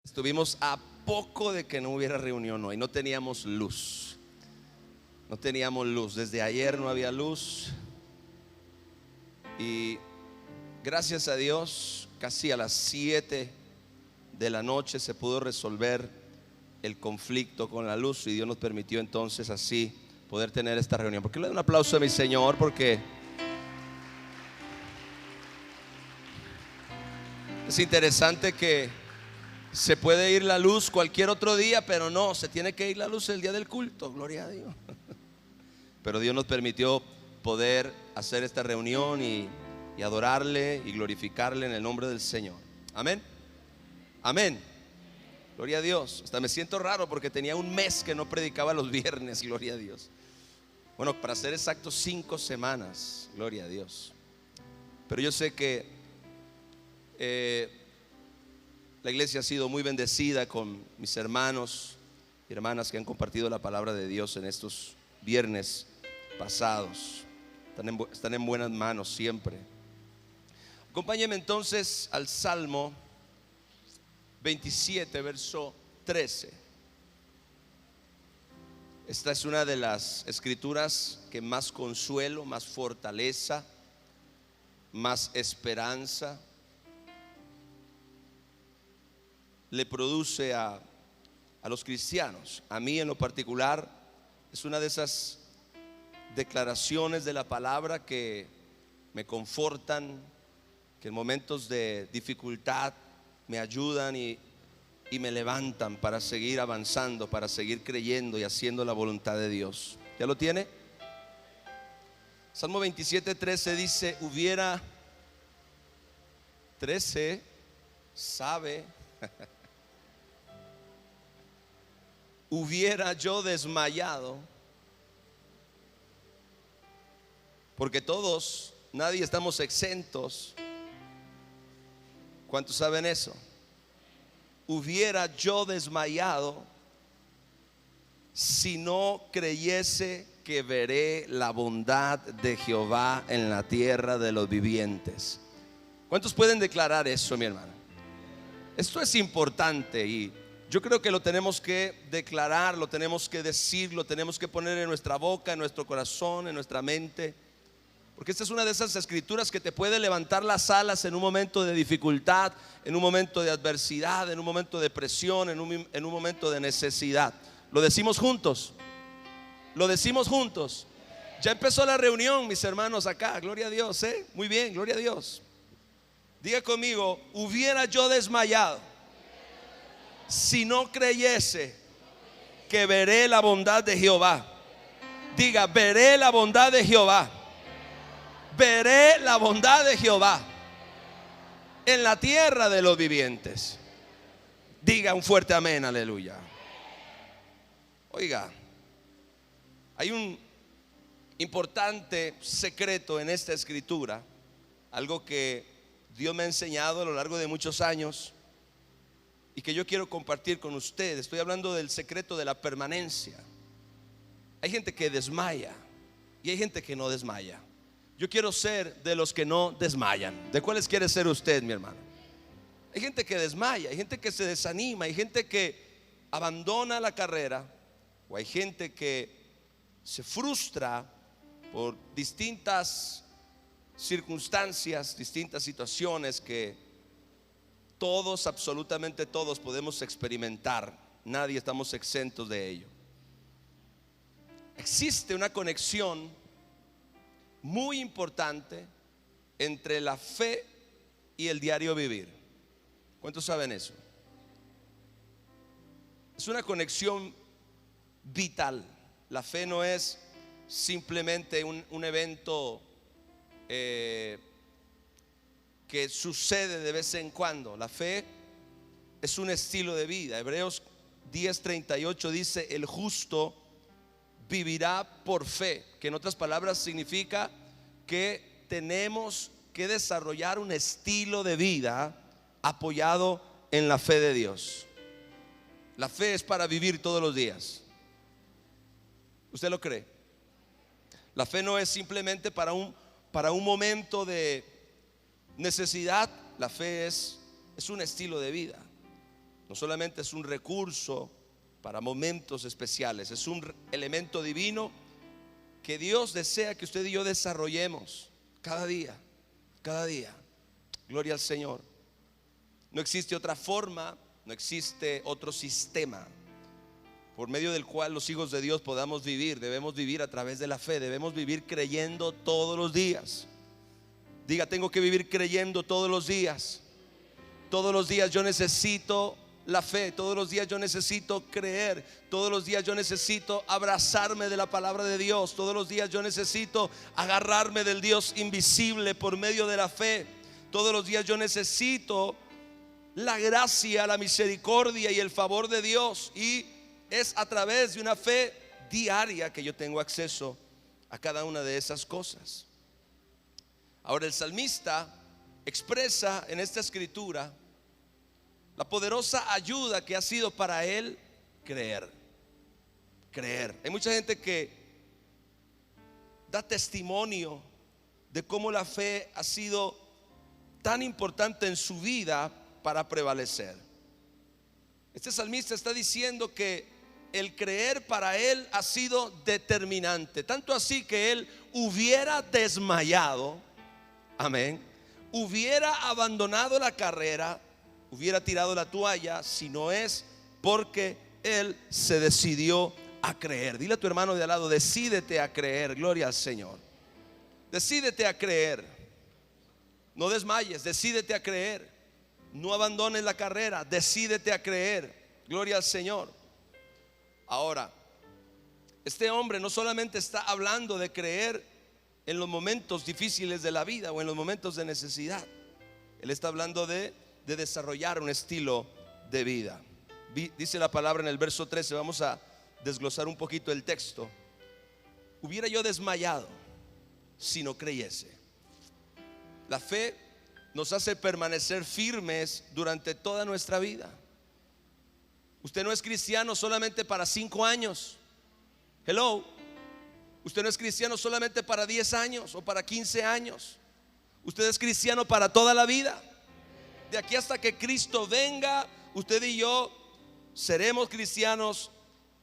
Estuvimos a poco de que no hubiera reunión hoy. No teníamos luz. No teníamos luz. Desde ayer no había luz. Y gracias a Dios, casi a las 7 de la noche se pudo resolver el conflicto con la luz. Y Dios nos permitió entonces así poder tener esta reunión. ¿Por qué le doy un aplauso a mi Señor? Porque es interesante que se puede ir la luz cualquier otro día, pero no, se tiene que ir la luz el día del culto, gloria a Dios. Pero Dios nos permitió poder hacer esta reunión y adorarle y glorificarle en el nombre del Señor. Amén. Amén. Gloria a Dios. Hasta me siento raro porque tenía un mes que no predicaba los viernes, gloria a Dios. Bueno, para ser exactos 5 semanas, gloria a Dios. Pero yo sé que la iglesia ha sido muy bendecida con mis hermanos y hermanas que han compartido la palabra de Dios en estos viernes pasados. Están en buenas manos siempre. Acompáñenme entonces al Salmo 27, verso 13. Esta es una de las escrituras que más consuelo, más fortaleza, más esperanza le produce a los cristianos. A mí en lo particular es una de esas declaraciones de la palabra que me confortan, que en momentos de dificultad me ayudan y me levantan para seguir avanzando, para seguir creyendo y haciendo la voluntad de Dios. ¿Ya lo tiene? Salmo 27, 13 dice: hubiera 13 sabe hubiera yo desmayado, porque todos, nadie estamos exentos. ¿Cuántos saben eso? Hubiera yo desmayado si no creyese que veré la bondad de Jehová en la tierra de los vivientes. ¿Cuántos pueden declarar eso, mi hermano? Esto es importante y yo creo que lo tenemos que declarar, lo tenemos que decir, lo tenemos que poner en nuestra boca, en nuestro corazón, en nuestra mente. Porque esta es una de esas escrituras que te puede levantar las alas en un momento de dificultad, en un momento de adversidad, en un momento de presión, en un momento de necesidad. ¿Lo decimos juntos? ¿Lo decimos juntos? Ya empezó la reunión, mis hermanos, acá, gloria a Dios, muy bien, gloria a Dios. Diga conmigo: hubiera yo desmayado si no creyese que veré la bondad de Jehová. Diga: veré la bondad de Jehová. Veré la bondad de Jehová en la tierra de los vivientes. Diga un fuerte amén, aleluya. Oiga, hay un importante secreto en esta escritura, algo que Dios me ha enseñado a lo largo de muchos años y que yo quiero compartir con ustedes. Estoy hablando del secreto de la permanencia. Hay gente que desmaya y hay gente que no desmaya. Yo quiero ser de los que no desmayan. ¿De cuáles quiere ser usted, mi hermano? Hay gente que desmaya, hay gente que se desanima, hay gente que abandona la carrera, o hay gente que se frustra por distintas circunstancias, distintas situaciones que todos, absolutamente todos podemos experimentar. Nadie estamos exentos de ello. Existe una conexión muy importante entre la fe y el diario vivir. ¿Cuántos saben eso? Es una conexión vital. La fe no es simplemente un evento que sucede de vez en cuando. La fe es un estilo de vida. Hebreos 10:38 dice: el justo vivirá por fe, que en otras palabras significa que tenemos que desarrollar un estilo de vida apoyado en la fe de Dios. La fe es para vivir todos los días. ¿Usted lo cree? La fe no es simplemente para un momento de necesidad. La fe es un estilo de vida. No solamente es un recurso para momentos especiales, es un elemento divino que Dios desea que usted y yo desarrollemos cada día, cada día. Gloria al Señor. No existe otra forma, no existe otro sistema por medio del cual los hijos de Dios podamos vivir. Debemos vivir a través de la fe, debemos vivir creyendo todos los días. Diga, tengo que vivir creyendo todos los días. Todos los días yo necesito la fe, todos los días yo necesito creer, todos los días yo necesito abrazarme de la palabra de Dios, todos los días yo necesito agarrarme del Dios invisible por medio de la fe, todos los días yo necesito la gracia, la misericordia y el favor de Dios, y es a través de una fe diaria que yo tengo acceso a cada una de esas cosas. Ahora el salmista expresa en esta escritura la poderosa ayuda que ha sido para él creer. Creer. Hay mucha gente que da testimonio de cómo la fe ha sido tan importante en su vida para prevalecer. Este salmista está diciendo que el creer para él ha sido determinante, tanto así que él hubiera desmayado, amén, hubiera abandonado la carrera, hubiera tirado la toalla, si no es porque él se decidió a creer. Dile a tu hermano de al lado, decídete a creer. Gloria al Señor. Decídete a creer. No desmayes, decídete a creer. No abandones la carrera, decídete a creer. Gloria al Señor. Ahora, este hombre no solamente está hablando de creer en los momentos difíciles de la vida o en los momentos de necesidad. Él está hablando de desarrollar un estilo de vida. Dice la palabra en el verso 13, vamos a desglosar un poquito el texto. Hubiera yo desmayado si no creyese. La fe nos hace permanecer firmes durante toda nuestra vida. Usted no es cristiano solamente para 5 años. Hello. Usted no es cristiano solamente para 10 años o para 15 años. Usted es cristiano para toda la vida. De aquí hasta que Cristo venga, usted y yo seremos cristianos.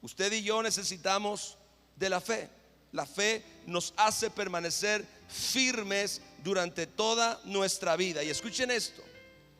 Usted y yo necesitamos de la fe. La fe nos hace permanecer firmes durante toda nuestra vida. Y escuchen esto: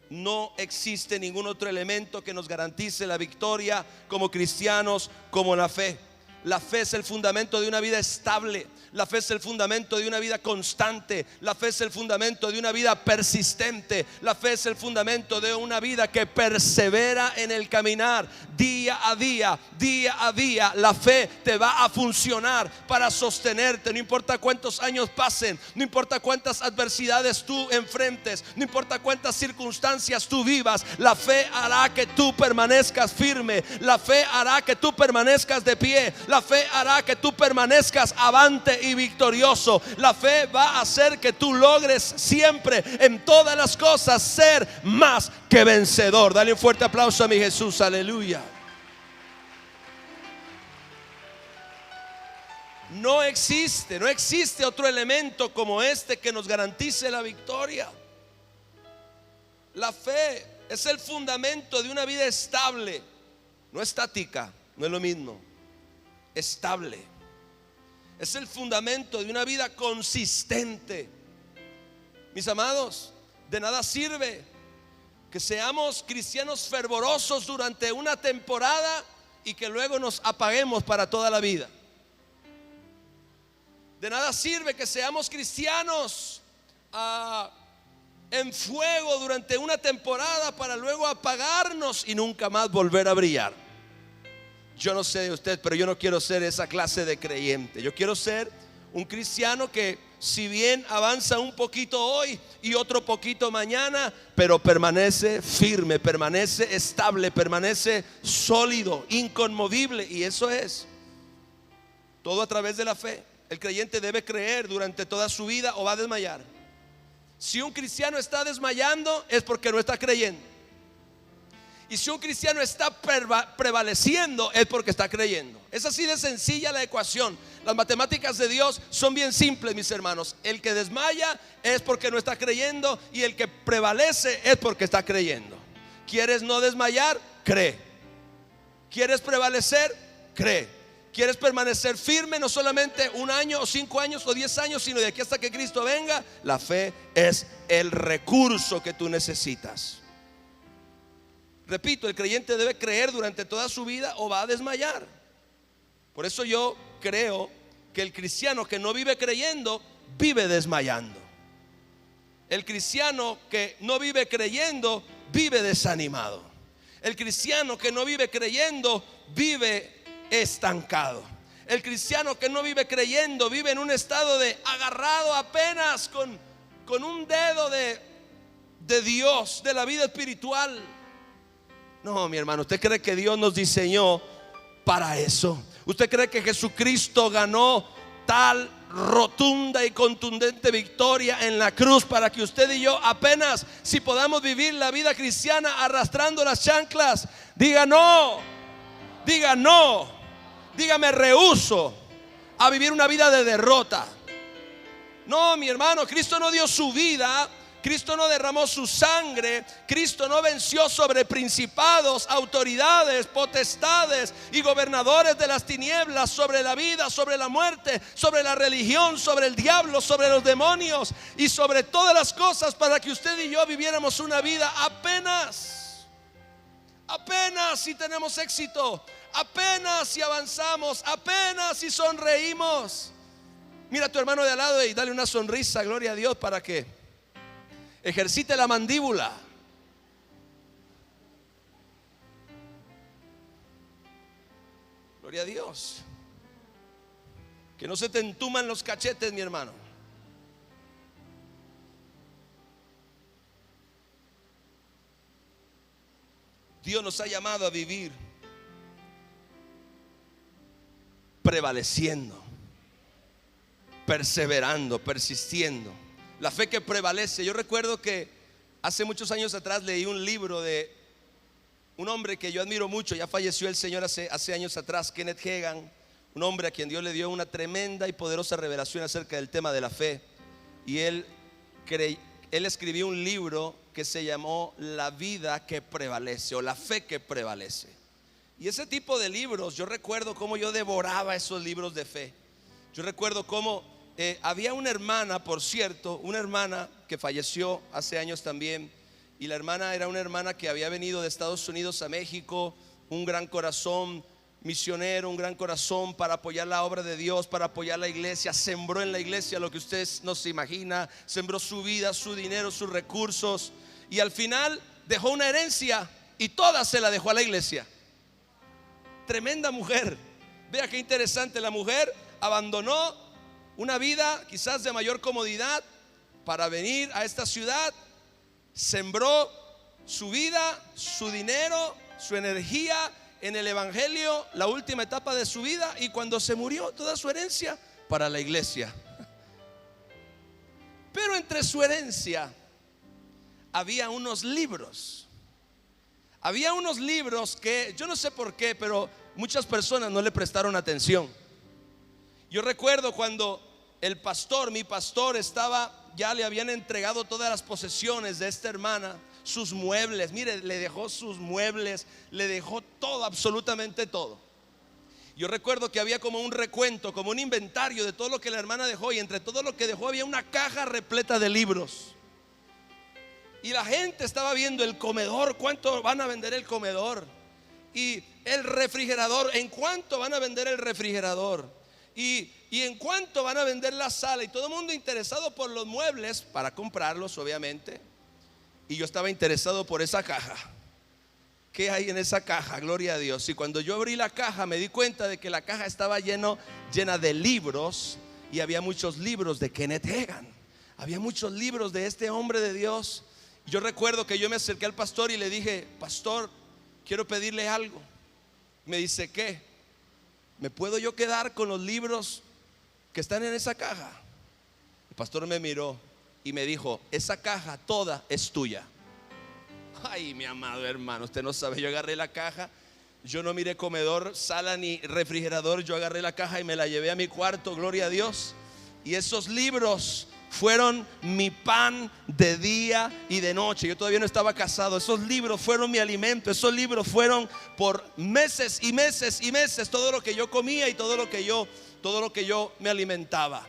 no existe ningún otro elemento que nos garantice la victoria como cristianos como la fe. La fe es el fundamento de una vida estable. La fe es el fundamento de una vida constante. La fe es el fundamento de una vida persistente. La fe es el fundamento de una vida que persevera en el caminar día a día, día a día. La fe te va a funcionar para sostenerte. No importa cuántos años pasen, no importa cuántas adversidades tú enfrentes, no importa cuántas circunstancias tú vivas, la fe hará que tú permanezcas firme. La fe hará que tú permanezcas de pie. La fe hará que tú permanezcas avante y victorioso. La fe va a hacer que tú logres siempre, en todas las cosas, ser más que vencedor. Dale un fuerte aplauso a mi Jesús, aleluya. No existe otro elemento como este que nos garantice la victoria. La fe es el fundamento de una vida estable, no estática, no es lo mismo. Estable. Es el fundamento de una vida consistente. Mis amados, de nada sirve que seamos cristianos fervorosos durante una temporada y que luego nos apaguemos para toda la vida. De nada sirve que seamos cristianos en fuego durante una temporada para luego apagarnos y nunca más volver a brillar. Yo no sé de usted, pero yo no quiero ser esa clase de creyente. Yo quiero ser un cristiano que, si bien avanza un poquito hoy y otro poquito mañana, pero permanece firme, permanece estable, permanece sólido, inconmovible. Y eso es todo a través de la fe. El creyente debe creer durante toda su vida o va a desmayar. Si un cristiano está desmayando, es porque no está creyendo. Y si un cristiano está prevaleciendo, es porque está creyendo. Es así de sencilla la ecuación. Las matemáticas de Dios son bien simples, mis hermanos. El que desmaya es porque no está creyendo, y el que prevalece es porque está creyendo. ¿Quieres no desmayar? Cree. ¿Quieres prevalecer? Cree. ¿Quieres permanecer firme no solamente 1 año o 5 años o 10 años, sino de aquí hasta que Cristo venga? La fe es el recurso que tú necesitas. Repito, el creyente debe creer durante toda su vida o va a desmayar. Por eso yo creo que el cristiano que no vive creyendo, vive desmayando. El cristiano que no vive creyendo, vive desanimado. El cristiano que no vive creyendo, vive estancado. El cristiano que no vive creyendo, vive en un estado de agarrado apenas con un dedo de Dios, de la vida espiritual. No, mi hermano, ¿usted cree que Dios nos diseñó para eso? ¿Usted cree que Jesucristo ganó tal rotunda y contundente victoria en la cruz para que usted y yo apenas si podamos vivir la vida cristiana arrastrando las chanclas? Diga no, diga no, dígame rehúso a vivir una vida de derrota. No, mi hermano, Cristo no dio su vida, Cristo no derramó su sangre, Cristo no venció sobre principados, autoridades, potestades y gobernadores de las tinieblas, sobre la vida, sobre la muerte, sobre la religión, sobre el diablo, sobre los demonios y sobre todas las cosas para que usted y yo viviéramos una vida apenas si tenemos éxito, apenas si avanzamos, apenas si sonreímos. Mira a tu hermano de al lado y dale una sonrisa, gloria a Dios, para que ejercite la mandíbula. Gloria a Dios. Que no se te entuman los cachetes, mi hermano. Dios nos ha llamado a vivir prevaleciendo, perseverando, persistiendo. La fe que prevalece. Yo recuerdo que hace muchos años atrás leí un libro de un hombre que yo admiro mucho. Ya falleció el Señor hace años atrás, Kenneth Hagin, un hombre a quien Dios le dio una tremenda y poderosa revelación acerca del tema de la fe. Y él escribió un libro que se llamó La vida que prevalece, o La fe que prevalece. Y ese tipo de libros, yo recuerdo cómo yo devoraba esos libros de fe. Yo recuerdo cómo había una hermana, por cierto, una hermana que falleció hace años también. Y la hermana era una hermana que había venido de Estados Unidos a México, un gran corazón misionero, un gran corazón para apoyar la obra de Dios, para apoyar la iglesia. Sembró en la iglesia lo que usted no se imagina, sembró su vida, su dinero, sus recursos, y al final dejó una herencia y toda se la dejó a la iglesia. Tremenda mujer. Vea qué interesante. La mujer abandonó una vida quizás de mayor comodidad para venir a esta ciudad, sembró su vida, su dinero, su energía en el evangelio, la última etapa de su vida, y cuando se murió, toda su herencia para la iglesia. Pero entre su herencia había unos libros. Había unos libros que yo no sé por qué, pero muchas personas no le prestaron atención. Yo recuerdo cuando el pastor, mi pastor, ya le habían entregado todas las posesiones de esta hermana, sus muebles. Mire, le dejó sus muebles, le dejó todo, absolutamente todo. Yo recuerdo que había como un recuento, como un inventario de todo lo que la hermana dejó, y entre todo lo que dejó había una caja repleta de libros. Y la gente estaba viendo el comedor, cuánto van a vender el comedor, y el refrigerador, en cuánto van a vender el refrigerador, y en cuánto van a vender la sala, y todo el mundo interesado por los muebles para comprarlos, obviamente. Y yo estaba interesado por esa caja. ¿Qué hay en esa caja? Gloria a Dios. Y cuando yo abrí la caja, me di cuenta de que la caja estaba llena de libros, y había muchos libros de Kenneth Hagin. Había muchos libros de este hombre de Dios. Yo recuerdo que yo me acerqué al pastor y le dije: pastor, quiero pedirle algo. Me dice: ¿qué? ¿Me puedo yo quedar con los libros que están en esa caja? El pastor me miró y me dijo: esa caja toda es tuya. Ay, mi amado hermano, usted no sabe. Yo agarré la caja, yo no miré comedor, sala ni refrigerador. Yo agarré la caja y me la llevé a mi cuarto, gloria a Dios. Y esos libros fueron mi pan de día y de noche. Yo todavía no estaba casado. Esos libros fueron mi alimento. Esos libros fueron por meses y meses y meses todo lo que yo comía y todo lo que yo me alimentaba.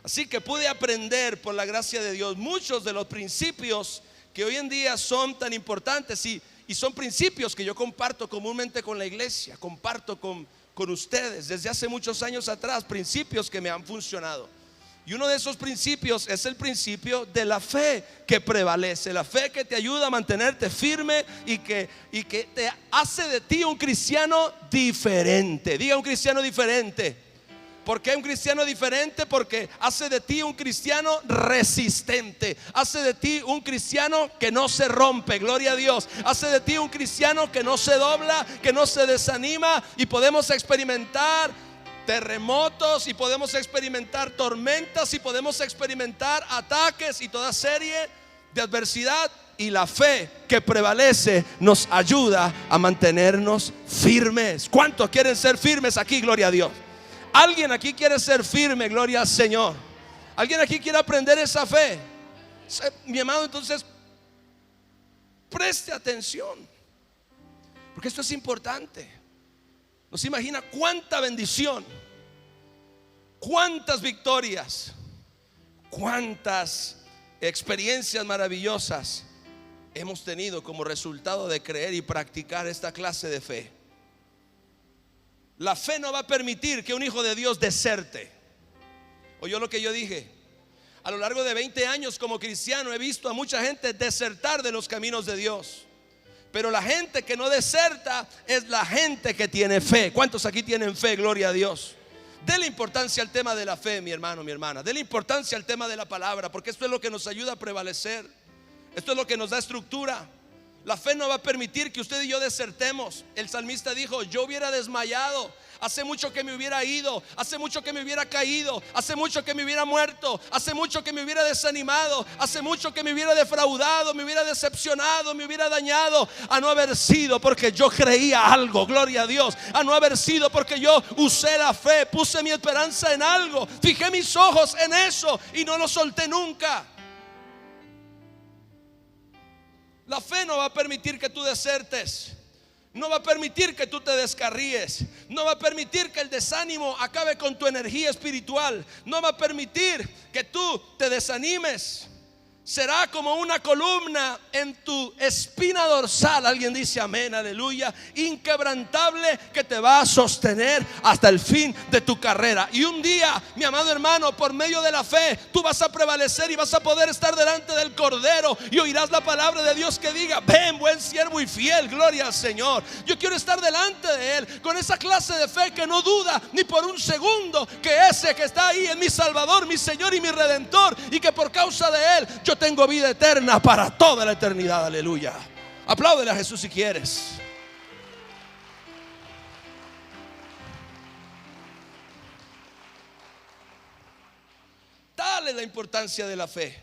Así que pude aprender por la gracia de Dios muchos de los principios que hoy en día son tan importantes y son principios que yo comparto comúnmente con la iglesia, comparto con ustedes desde hace muchos años atrás, principios que me han funcionado. Y uno de esos principios es el principio de la fe que prevalece, la fe que te ayuda a mantenerte firme y que te hace de ti un cristiano diferente. Diga, un cristiano diferente. ¿Por qué un cristiano diferente? Porque hace de ti un cristiano resistente, hace de ti un cristiano que no se rompe, gloria a Dios, hace de ti un cristiano que no se dobla, que no se desanima, y podemos experimentar terremotos y podemos experimentar tormentas y podemos experimentar ataques y toda serie de adversidad, y la fe que prevalece nos ayuda a mantenernos firmes. ¿Cuántos quieren ser firmes aquí? Gloria a Dios. ¿Alguien aquí quiere ser firme? Gloria al Señor. ¿Alguien aquí quiere aprender esa fe? Mi amado, entonces preste atención, porque esto es importante. No se imagina cuánta bendición, cuántas victorias, cuántas experiencias maravillosas hemos tenido como resultado de creer y practicar esta clase de fe. La fe no va a permitir que un hijo de Dios deserte. ¿Oyó lo que yo dije? A lo largo de 20 años como cristiano he visto a mucha gente desertar de los caminos de Dios. Pero la gente que no deserta es la gente que tiene fe. ¿Cuántos aquí tienen fe? Gloria a Dios. Dele importancia al tema de la fe, mi hermano, mi hermana. Dele importancia al tema de la palabra, porque esto es lo que nos ayuda a prevalecer. Esto es lo que nos da estructura. La fe no va a permitir que usted y yo desertemos. El salmista dijo: yo hubiera desmayado, hace mucho que me hubiera ido, hace mucho que me hubiera caído, hace mucho que me hubiera muerto, hace mucho que me hubiera desanimado, hace mucho que me hubiera defraudado, me hubiera decepcionado, me hubiera dañado, a no haber sido porque yo creía algo, gloria a Dios, a no haber sido porque yo usé la fe, puse mi esperanza en algo, fijé mis ojos en eso y no lo solté nunca. La fe no va a permitir que tú desertes, no va a permitir que tú te descarríes, no va a permitir que el desánimo acabe con tu energía espiritual, no va a permitir que tú te desanimes. Será como una columna en tu espina dorsal. Alguien dice amén, aleluya. Inquebrantable, que te va a sostener hasta el fin de tu carrera. Y un día, mi amado hermano, por medio de la fe, tú vas a prevalecer y vas a poder estar delante del Cordero y oirás la palabra de Dios que diga: ven, buen siervo y fiel, gloria al Señor. Yo quiero estar delante de Él con esa clase de fe que no duda ni por un segundo que ese que está ahí es mi Salvador, mi Señor y mi Redentor, y que por causa de Él yo tengo vida eterna para toda la eternidad. Aleluya. Apláudele a Jesús si quieres. Tal es la importancia de la fe.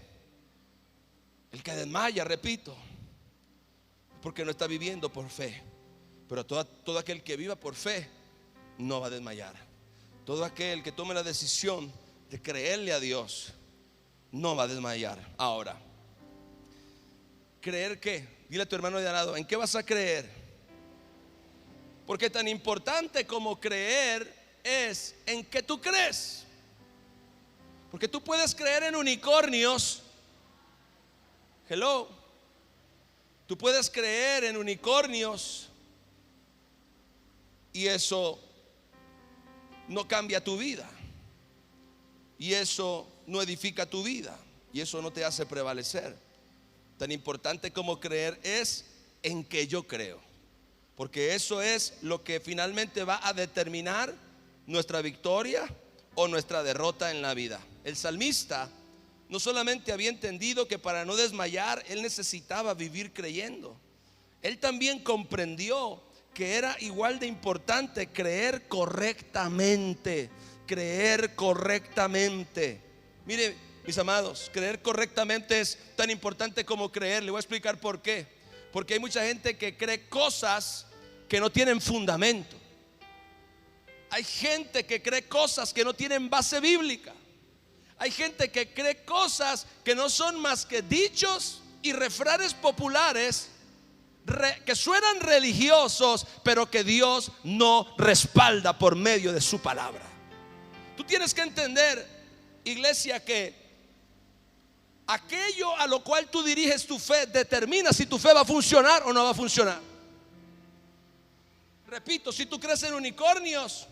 El que desmaya, repito, porque no está viviendo por fe. Pero todo aquel que viva por fe no va a desmayar. Todo aquel que tome la decisión de creerle a Dios no va a desmayar. Ahora, ¿creer qué? Dile a tu hermano de al lado: ¿en qué vas a creer? Porque tan importante como creer es en qué tú crees. Porque tú puedes creer en unicornios. Hello. Tú puedes creer en unicornios y eso no cambia tu vida, y eso no edifica tu vida, y eso no te hace prevalecer. Tan importante como creer es en que yo creo, porque eso es lo que finalmente va a determinar nuestra victoria o nuestra derrota en la vida. El salmista no solamente había entendido que para no desmayar él necesitaba vivir creyendo, él también comprendió que era igual de importante creer correctamente. Creer correctamente. Mire, mis amados, creer correctamente es tan importante como creer. Le voy a explicar por qué. Porque hay mucha gente que cree cosas que no tienen fundamento. Hay gente que cree cosas que no tienen base bíblica. hay gente que cree cosas que no son más que dichos y refranes populares que suenan religiosos, pero que Dios no respalda por medio de su palabra. Tú tienes que entender, iglesia, que aquello a lo cual tú diriges tu fe determina si tu fe va a funcionar o no va a funcionar. Repito, si tú crees en unicornios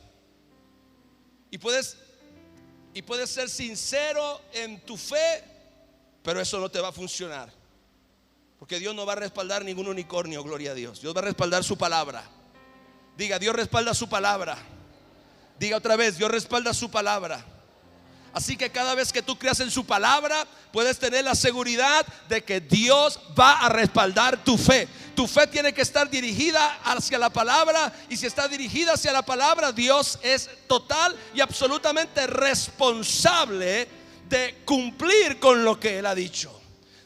y puedes ser sincero en tu fe, pero eso no te va a funcionar, porque Dios no va a respaldar ningún unicornio, gloria a Dios. Dios va a respaldar su palabra. Diga, Dios respalda su palabra. Diga otra vez, Dios respalda su palabra. Así que cada vez que tú creas en su palabra, puedes tener la seguridad de que Dios va a respaldar tu fe. Tu fe tiene que estar dirigida hacia la palabra, y si está dirigida hacia la palabra, Dios es total y absolutamente responsable de cumplir con lo que Él ha dicho.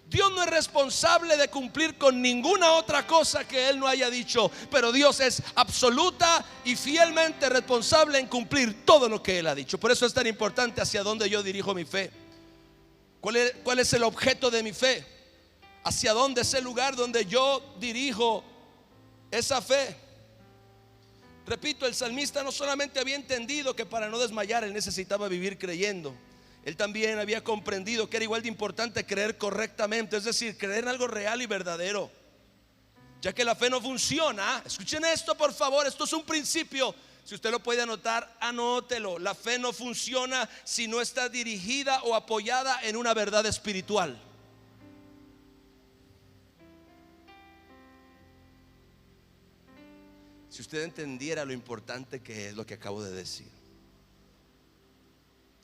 Dios no es responsable de cumplir con ninguna otra cosa que Él no haya dicho, pero Dios es absoluta y fielmente responsable en cumplir todo lo que Él ha dicho. Por eso es tan importante hacia dónde yo dirijo mi fe. ¿Cuál es el objeto de mi fe? ¿Hacia dónde es el lugar donde yo dirijo esa fe? Repito, el salmista no solamente había entendido que para no desmayar él necesitaba vivir creyendo, él también había comprendido que era igual de importante creer correctamente, es decir, creer en algo real y verdadero. Ya que la fe no funciona, escuchen esto por favor, esto es un principio. Si usted lo puede anotar, anótelo. La fe no funciona si no está dirigida o apoyada en una verdad espiritual. Si usted entendiera lo importante que es lo que acabo de decir.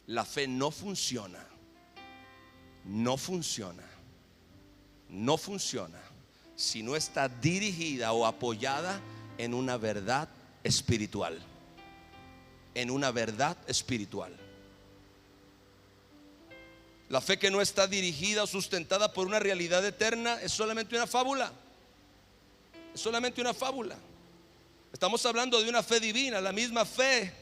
La fe no funciona si no está dirigida o apoyada en una verdad espiritual. En una verdad espiritual. La fe que no está dirigida o sustentada por una realidad eterna es solamente una fábula. Es solamente una fábula. Estamos hablando de una fe divina, la misma fe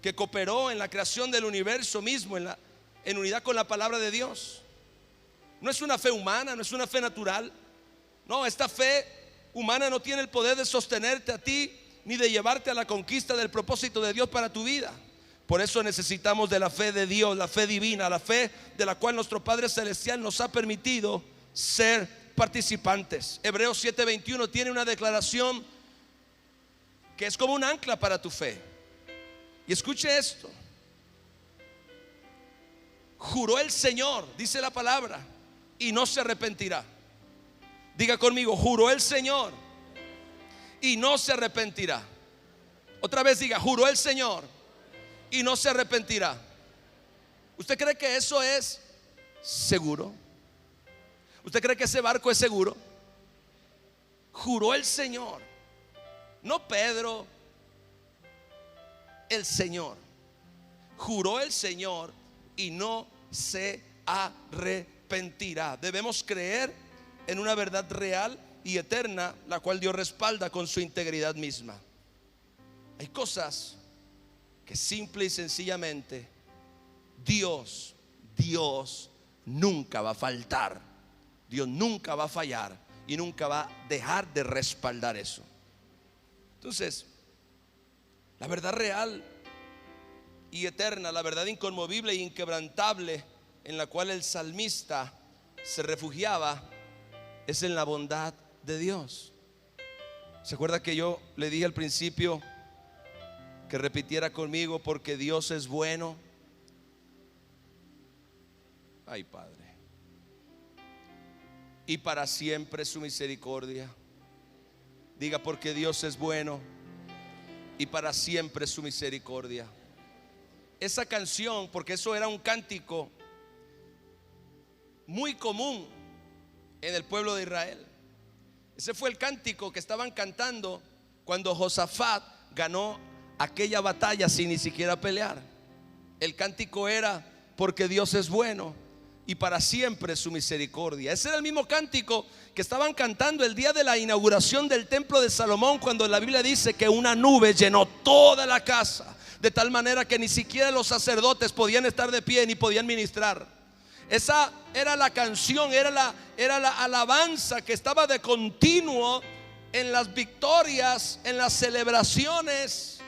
que cooperó en la creación del universo mismo, en unidad con la palabra de Dios. No es una fe humana, no es una fe natural. No, esta fe humana no tiene el poder de sostenerte a ti, ni de llevarte a la conquista del propósito de Dios para tu vida. Por eso necesitamos de la fe de Dios, la fe divina, la fe de la cual nuestro Padre Celestial nos ha permitido ser participantes. Hebreos 7:21 tiene una declaración que es como un ancla para tu fe. Y escuche esto: juró el Señor, dice la palabra, y no se arrepentirá. Diga conmigo, juró el Señor y no se arrepentirá. Otra vez diga, juró el Señor y no se arrepentirá. ¿Usted cree que eso es seguro? ¿Usted cree que ese barco es seguro? Juró el Señor, no Pedro, el Señor. Juró el Señor y no se arrepentirá. Debemos creer en una verdad real y eterna, la cual Dios respalda con su integridad misma. Hay cosas que simple y sencillamente Dios nunca va a faltar. Dios nunca va a fallar y nunca va a dejar de respaldar eso. Entonces, la verdad real y eterna, la verdad inconmovible e inquebrantable en la cual el salmista se refugiaba, es en la bondad de Dios. ¿Se acuerda que yo le dije al principio que repitiera conmigo? Porque Dios es bueno. Ay, Padre. Y para siempre su misericordia. Diga, porque Dios es bueno y para siempre su misericordia. Esa canción, porque eso era un cántico muy común en el pueblo de Israel. Ese fue el cántico que estaban cantando cuando Josafat ganó aquella batalla sin ni siquiera pelear. El cántico era: porque Dios es bueno y para siempre su misericordia. Ese era el mismo cántico que estaban cantando el día de la inauguración del templo de Salomón, cuando la Biblia dice que una nube llenó toda la casa. de tal manera que ni siquiera los sacerdotes podían estar de pie ni podían ministrar. Esa era la canción, era la alabanza que estaba de continuo en las victorias, en las celebraciones,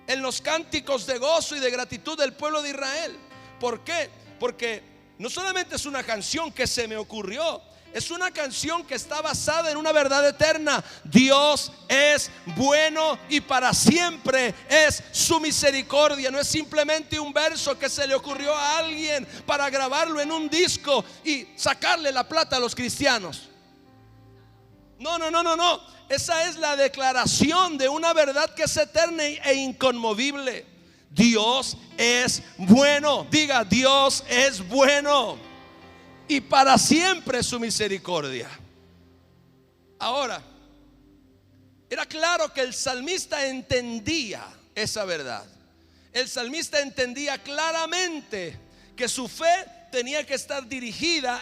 en los cánticos de gozo y de gratitud del pueblo de Israel. ¿Por qué? Porque no solamente es una canción que se me ocurrió, es una canción que está basada en una verdad eterna. Dios es bueno y para siempre es su misericordia. No es simplemente un verso que se le ocurrió a alguien para grabarlo en un disco y sacarle la plata a los cristianos. No. Esa es la declaración de una verdad que es eterna e inconmovible. Dios es bueno. Diga, Dios es bueno y para siempre su misericordia. Ahora, era claro que el salmista entendía esa verdad. El salmista entendía claramente que su fe tenía que estar dirigida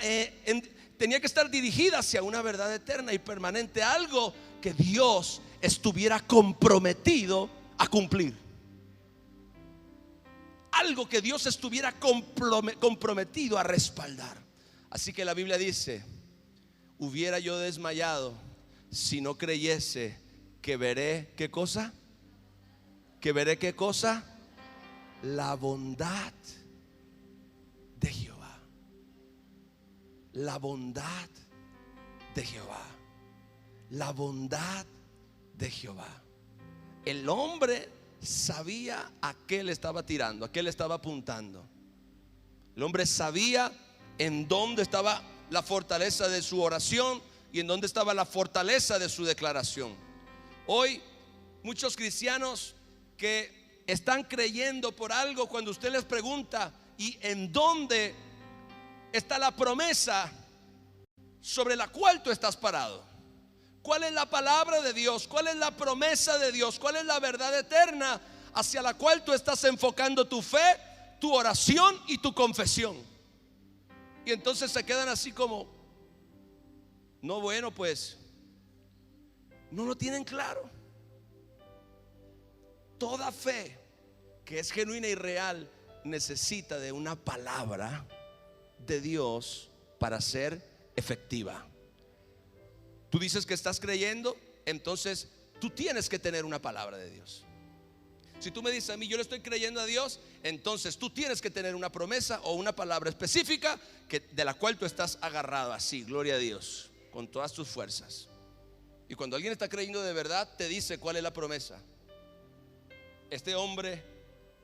hacia una verdad eterna y permanente, algo que Dios estuviera comprometido a cumplir, algo que Dios estuviera comprometido a respaldar. Así que la Biblia dice: hubiera yo desmayado si no creyese que veré, ¿qué cosa? Que veré, ¿qué cosa? La bondad de Jehová. La bondad de Jehová. La bondad de Jehová. El hombre sabía a qué le estaba tirando, a qué le estaba apuntando. El hombre sabía en dónde estaba la fortaleza de su oración y en dónde estaba la fortaleza de su declaración. Hoy muchos cristianos que están creyendo por algo, cuando usted les pregunta ¿y en dónde está la promesa sobre la cual tú estás parado? ¿Cuál es la palabra de Dios? ¿Cuál es la promesa de Dios? ¿Cuál es la verdad eterna hacia la cual tú estás enfocando tu fe, tu oración y tu confesión? Y entonces se quedan así como: no, bueno, pues no lo tienen claro. Toda fe que es genuina y real necesita de una palabra de Dios para ser efectiva. Tú dices que estás creyendo, entonces tú tienes que tener una palabra de Dios. Si tú me dices a mí, yo le estoy creyendo a Dios, entonces tú tienes que tener una promesa o una palabra específica de la cual tú estás agarrado así, gloria a Dios, con todas tus fuerzas. Y cuando alguien está creyendo de verdad, te dice cuál es la promesa. Este hombre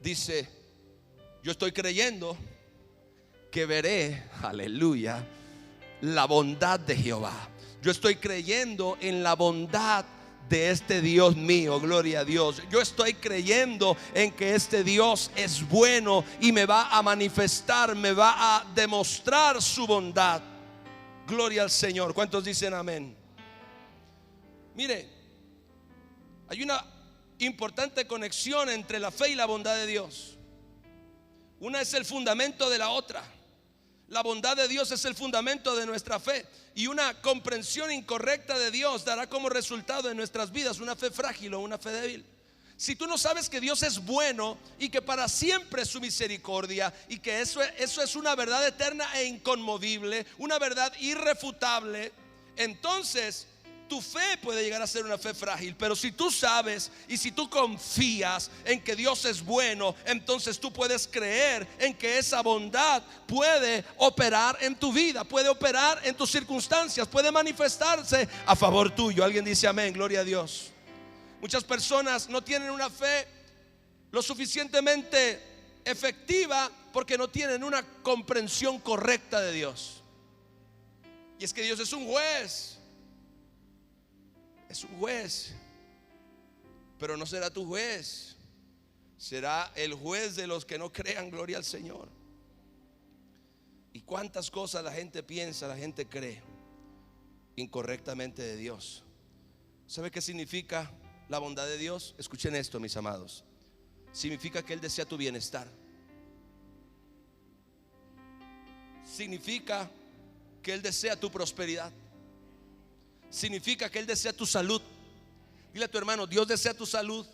dice: yo estoy creyendo que veré, aleluya, la bondad de Jehová. Yo estoy creyendo en la bondad de este Dios mío, gloria a Dios. Yo estoy creyendo en que este Dios es bueno y me va a manifestar, me va a demostrar su bondad. Gloria al Señor. ¿Cuántos dicen amén? Mire, hay una importante conexión entre la fe y la bondad de Dios. Una es el fundamento de la otra. La bondad de Dios es el fundamento de nuestra fe, y una comprensión incorrecta de Dios dará como resultado en nuestras vidas una fe frágil o una fe débil. Si tú no sabes que Dios es bueno y que para siempre es su misericordia, y que eso es una verdad eterna e inconmovible, una verdad irrefutable, entonces tu fe puede llegar a ser una fe frágil. Pero si tú sabes y si tú confías en que Dios es bueno, entonces tú puedes creer en que esa bondad puede operar en tu vida, puede operar en tus circunstancias, puede manifestarse a favor tuyo. Alguien dice amén, gloria a Dios. Muchas personas no tienen una fe lo suficientemente efectiva porque no tienen una comprensión correcta de Dios. Y es que Dios es un juez. Es un juez, pero no será tu juez, será el juez de los que no crean, gloria al Señor. Y cuántas cosas la gente piensa, la gente cree incorrectamente de Dios. ¿Sabe qué significa la bondad de Dios? Escuchen esto, mis amados. Significa que Él desea tu bienestar. Significa que Él desea tu prosperidad. Significa que Él desea tu salud. Dile a tu hermano: Dios desea tu salud.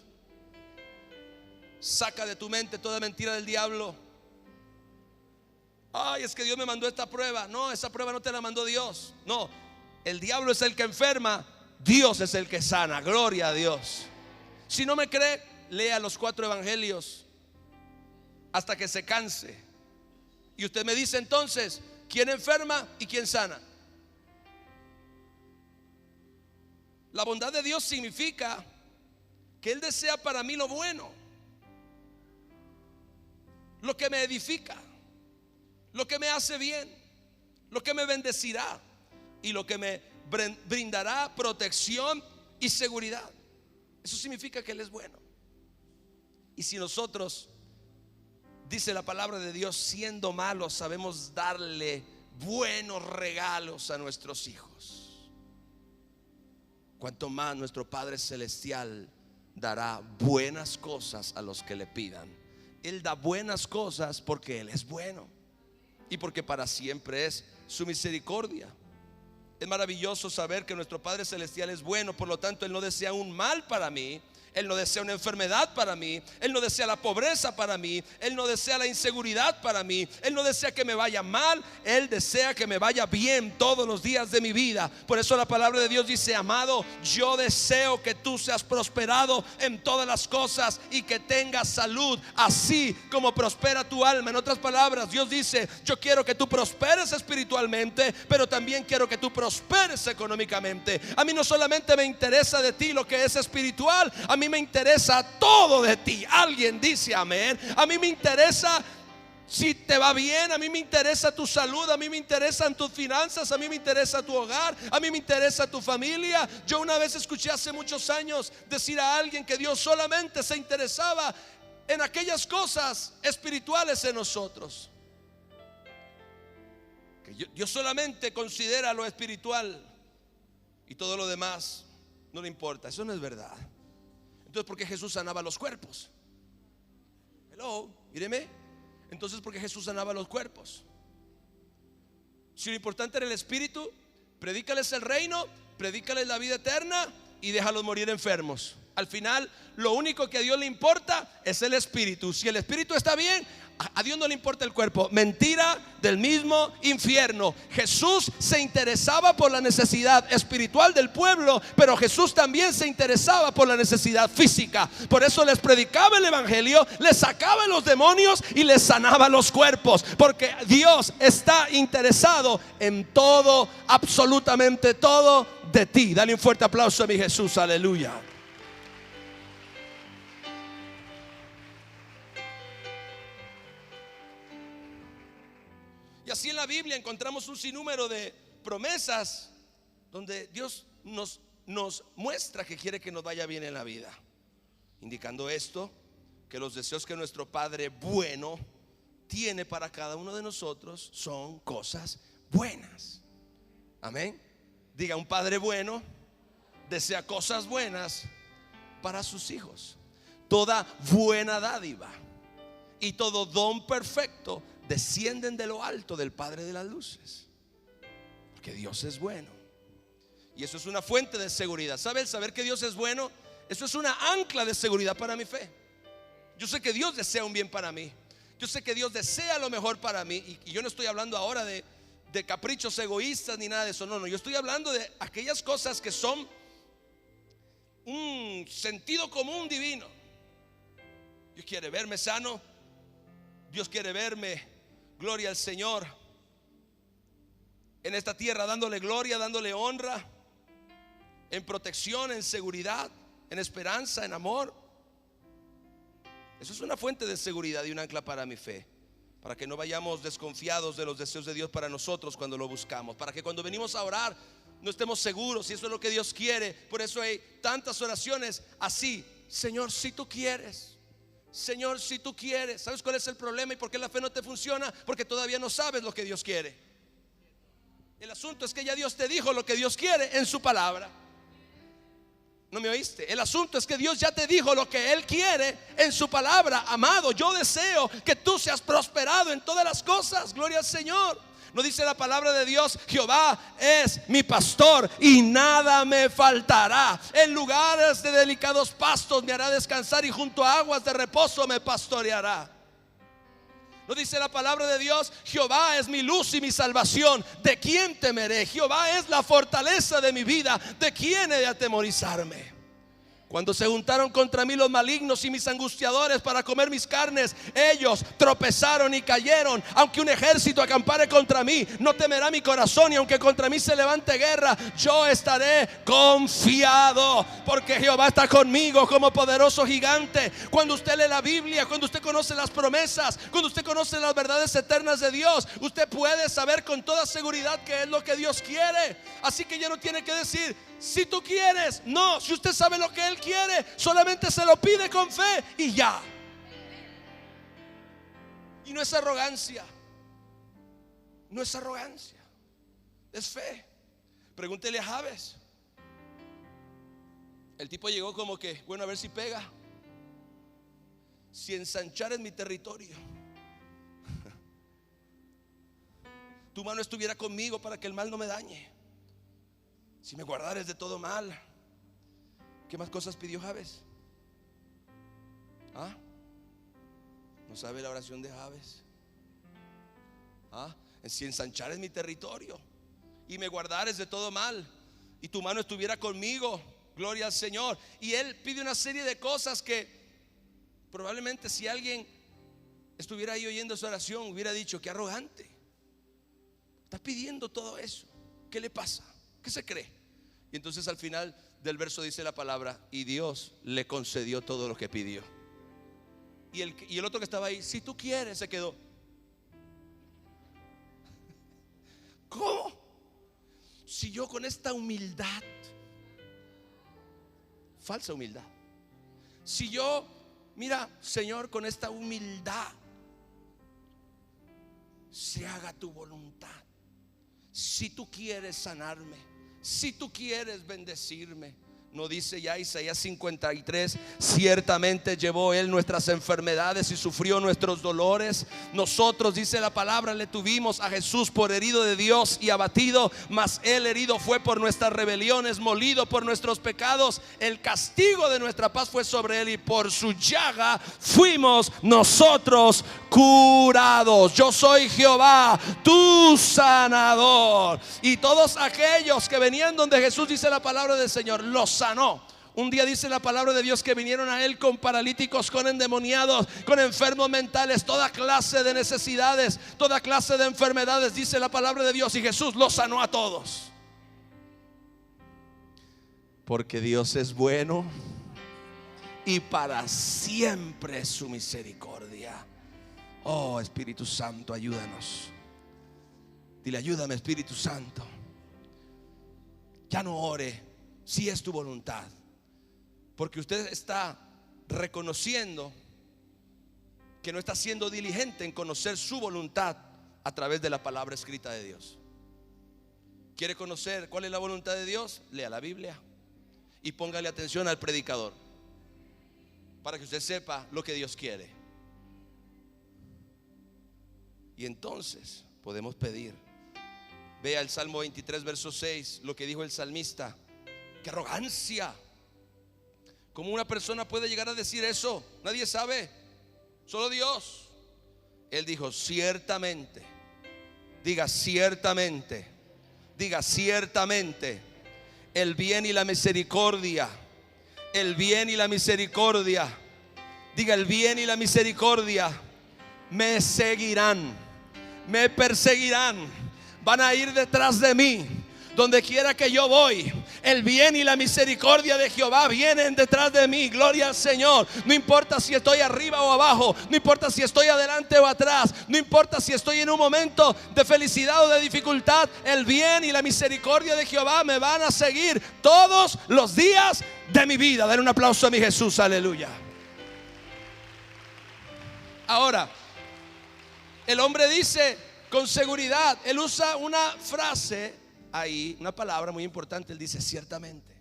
saca de tu mente toda mentira del diablo. Ay, es que Dios me mandó esta prueba. No, esa prueba no te la mandó Dios. No, el diablo es el que enferma, Dios es el que sana. Gloria a Dios. Si no me cree, lea los 4 evangelios hasta que se canse. Y usted me dice entonces quién enferma y quién sana. La bondad de Dios significa que Él desea para mí lo bueno, lo que me edifica, lo que me hace bien, lo que me bendecirá y lo que me brindará protección y seguridad. Eso significa que Él es bueno. Y si nosotros, dice la palabra de Dios, siendo malos, sabemos darle buenos regalos a nuestros hijos, cuanto más nuestro Padre Celestial dará buenas cosas a los que le pidan. Él da buenas cosas porque Él es bueno y porque para siempre es su misericordia. Es maravilloso saber que nuestro Padre Celestial es bueno. Por lo tanto, Él no desea un mal para mí. Él no desea una enfermedad para mí. Él no desea la pobreza para mí. Él no desea la inseguridad para mí. Él no desea que me vaya mal. Él desea que me vaya bien todos los días de mi vida. Por eso la palabra de Dios dice: amado, yo deseo que tú seas prosperado en todas las cosas y que tengas salud, así como prospera tu alma. En otras palabras, Dios dice: yo quiero que tú prosperes espiritualmente, pero también quiero que tú prosperes económicamente. A mí no solamente me interesa de ti lo que es espiritual, a mí me interesa todo de ti. Alguien dice amén. A mí me interesa si te va bien, a mí me interesa tu salud, a mí me interesan tus finanzas, a mí me interesa tu hogar, a mí me interesa tu familia. Yo una vez escuché hace muchos años decir a alguien que Dios solamente se interesaba en aquellas cosas espirituales en nosotros, que Dios solamente considera lo espiritual y todo lo demás no le importa. Eso no es verdad. Entonces, ¿por qué Jesús sanaba los cuerpos? Hello, míreme. Entonces, ¿por qué Jesús sanaba los cuerpos? Si lo importante era el espíritu, predícales el reino, predícales la vida eterna y déjalos morir enfermos. Al final, lo único que a Dios le importa es el espíritu. Si el espíritu está bien, a Dios no le importa el cuerpo. Mentira del mismo infierno. Jesús se interesaba por la necesidad espiritual del pueblo, pero Jesús también se interesaba por la necesidad física. Por eso les predicaba el evangelio, les sacaba los demonios y les sanaba los cuerpos, porque Dios está interesado en todo, absolutamente todo de ti. Dale un fuerte aplauso a mi Jesús, aleluya. Y así en la Biblia encontramos un sinnúmero de promesas donde Dios nos muestra que quiere que nos vaya bien en la vida, indicando esto, que los deseos que nuestro Padre bueno tiene para cada uno de nosotros son cosas buenas. Amén. Diga: un Padre bueno desea cosas buenas para sus hijos. Toda buena dádiva y todo don perfecto descienden de lo alto del Padre de las luces, porque Dios es bueno. Y eso es una fuente de seguridad. ¿Sabe? El saber que Dios es bueno, eso es una ancla de seguridad para mi fe. Yo sé que Dios desea un bien para mí. Yo sé que Dios desea lo mejor para mí. Y yo no estoy hablando ahora de caprichos egoístas ni nada de eso. No, yo estoy hablando de aquellas cosas que son un sentido común divino. Dios quiere verme sano. Dios quiere verme, gloria al Señor, en esta tierra, dándole gloria, dándole honra, en protección, en seguridad, en esperanza, en amor. Eso es una fuente de seguridad y un ancla para mi fe, para que no vayamos desconfiados de los deseos de Dios para nosotros cuando lo buscamos, para que cuando venimos a orar no estemos seguros si eso es lo que Dios quiere. Por eso hay tantas oraciones así: Señor, si tú quieres. Señor, si tú quieres. ¿Sabes cuál es el problema y por qué la fe no te funciona? Porque todavía no sabes lo que Dios quiere. El asunto es que ya Dios te dijo lo que Dios quiere en su palabra. ¿No me oíste? El asunto es que Dios ya te dijo lo que Él quiere en su palabra. Amado, yo deseo que tú seas prosperado en todas las cosas. Gloria al Señor. ¿No dice la palabra de Dios? Jehová es mi pastor y nada me faltará. En lugares de delicados pastos me hará descansar y junto a aguas de reposo me pastoreará. ¿No dice la palabra de Dios? Jehová es mi luz y mi salvación, ¿de quién temeré? Jehová es la fortaleza de mi vida, ¿de quién he de atemorizarme? Cuando se juntaron contra mí los malignos y mis angustiadores para comer mis carnes, ellos tropezaron y cayeron. Aunque un ejército acampare contra mí, no temerá mi corazón. Y aunque contra mí se levante guerra, yo estaré confiado, porque Jehová está conmigo como poderoso gigante. Cuando usted lee la Biblia, cuando usted conoce las promesas, cuando usted conoce las verdades eternas de Dios, usted puede saber con toda seguridad que es lo que Dios quiere. Así que ya no tiene que decir, si tú quieres. No, si usted sabe lo que Él quiere, solamente se lo pide con fe y ya. Y no es arrogancia, no es arrogancia, es fe. Pregúntele a Jabes. El tipo llegó como que, bueno, a ver si pega. Si ensanchares mi territorio, tu mano estuviera conmigo para que el mal no me dañe. Si me guardares de todo mal. ¿Qué más cosas pidió Jabes? ¿Ah? ¿No sabe la oración de Jabes? ¿Ah? Si ensanchares mi territorio y me guardares de todo mal y tu mano estuviera conmigo, gloria al Señor. Y él pide una serie de cosas que probablemente si alguien estuviera ahí oyendo su oración hubiera dicho, qué arrogante, está pidiendo todo eso, ¿qué le pasa? ¿Qué se cree? Y entonces al final del verso dice la palabra, y Dios le concedió todo lo que pidió. Y el otro que estaba ahí, si tú quieres, se quedó. ¿Cómo? Si yo con esta humildad, falsa humildad, si yo, mira, Señor, con esta humildad, se haga tu voluntad. Si tú quieres sanarme, si tú quieres bendecirme. ¿No dice ya Isaías 53? Ciertamente llevó Él nuestras enfermedades y sufrió nuestros dolores. Nosotros, dice la palabra, le tuvimos a Jesús por herido de Dios y abatido, mas Él herido fue por nuestras rebeliones, molido por nuestros pecados. El castigo de nuestra paz fue sobre Él y por su llaga fuimos nosotros curados. Yo soy Jehová, tu sanador. Y todos aquellos que venían donde Jesús, dice la palabra del Señor, los sanó. Un día dice la palabra de Dios que vinieron a Él con paralíticos, con endemoniados, con enfermos mentales, toda clase de necesidades, toda clase de enfermedades, dice la palabra de Dios, y Jesús los sanó a todos. Porque Dios es bueno y para siempre es su misericordia. Oh, Espíritu Santo, ayúdanos. Dile, ayúdame, Espíritu Santo. Ya no ore si es tu voluntad, porque usted está reconociendo que no está siendo diligente en conocer su voluntad a través de la palabra escrita de Dios. ¿Quiere conocer cuál es la voluntad de Dios? Lea la Biblia y póngale atención al predicador para que usted sepa lo que Dios quiere. Y entonces podemos pedir. Vea el Salmo 23 verso 6, lo que dijo el salmista. ¡Qué arrogancia! ¿Cómo una persona puede llegar a decir eso? Nadie sabe, solo Dios. Él dijo, ciertamente. Diga ciertamente. Diga ciertamente. El bien y la misericordia. El bien y la misericordia. Diga el bien y la misericordia me seguirán, me perseguirán, van a ir detrás de mí. Donde quiera que yo voy, el bien y la misericordia de Jehová vienen detrás de mí. Gloria al Señor. No importa si estoy arriba o abajo, no importa si estoy adelante o atrás, no importa si estoy en un momento de felicidad o de dificultad, el bien y la misericordia de Jehová me van a seguir todos los días de mi vida. Den un aplauso a mi Jesús, aleluya. Ahora, el hombre dice con seguridad, él usa una frase ahí, una palabra muy importante. Él dice ciertamente.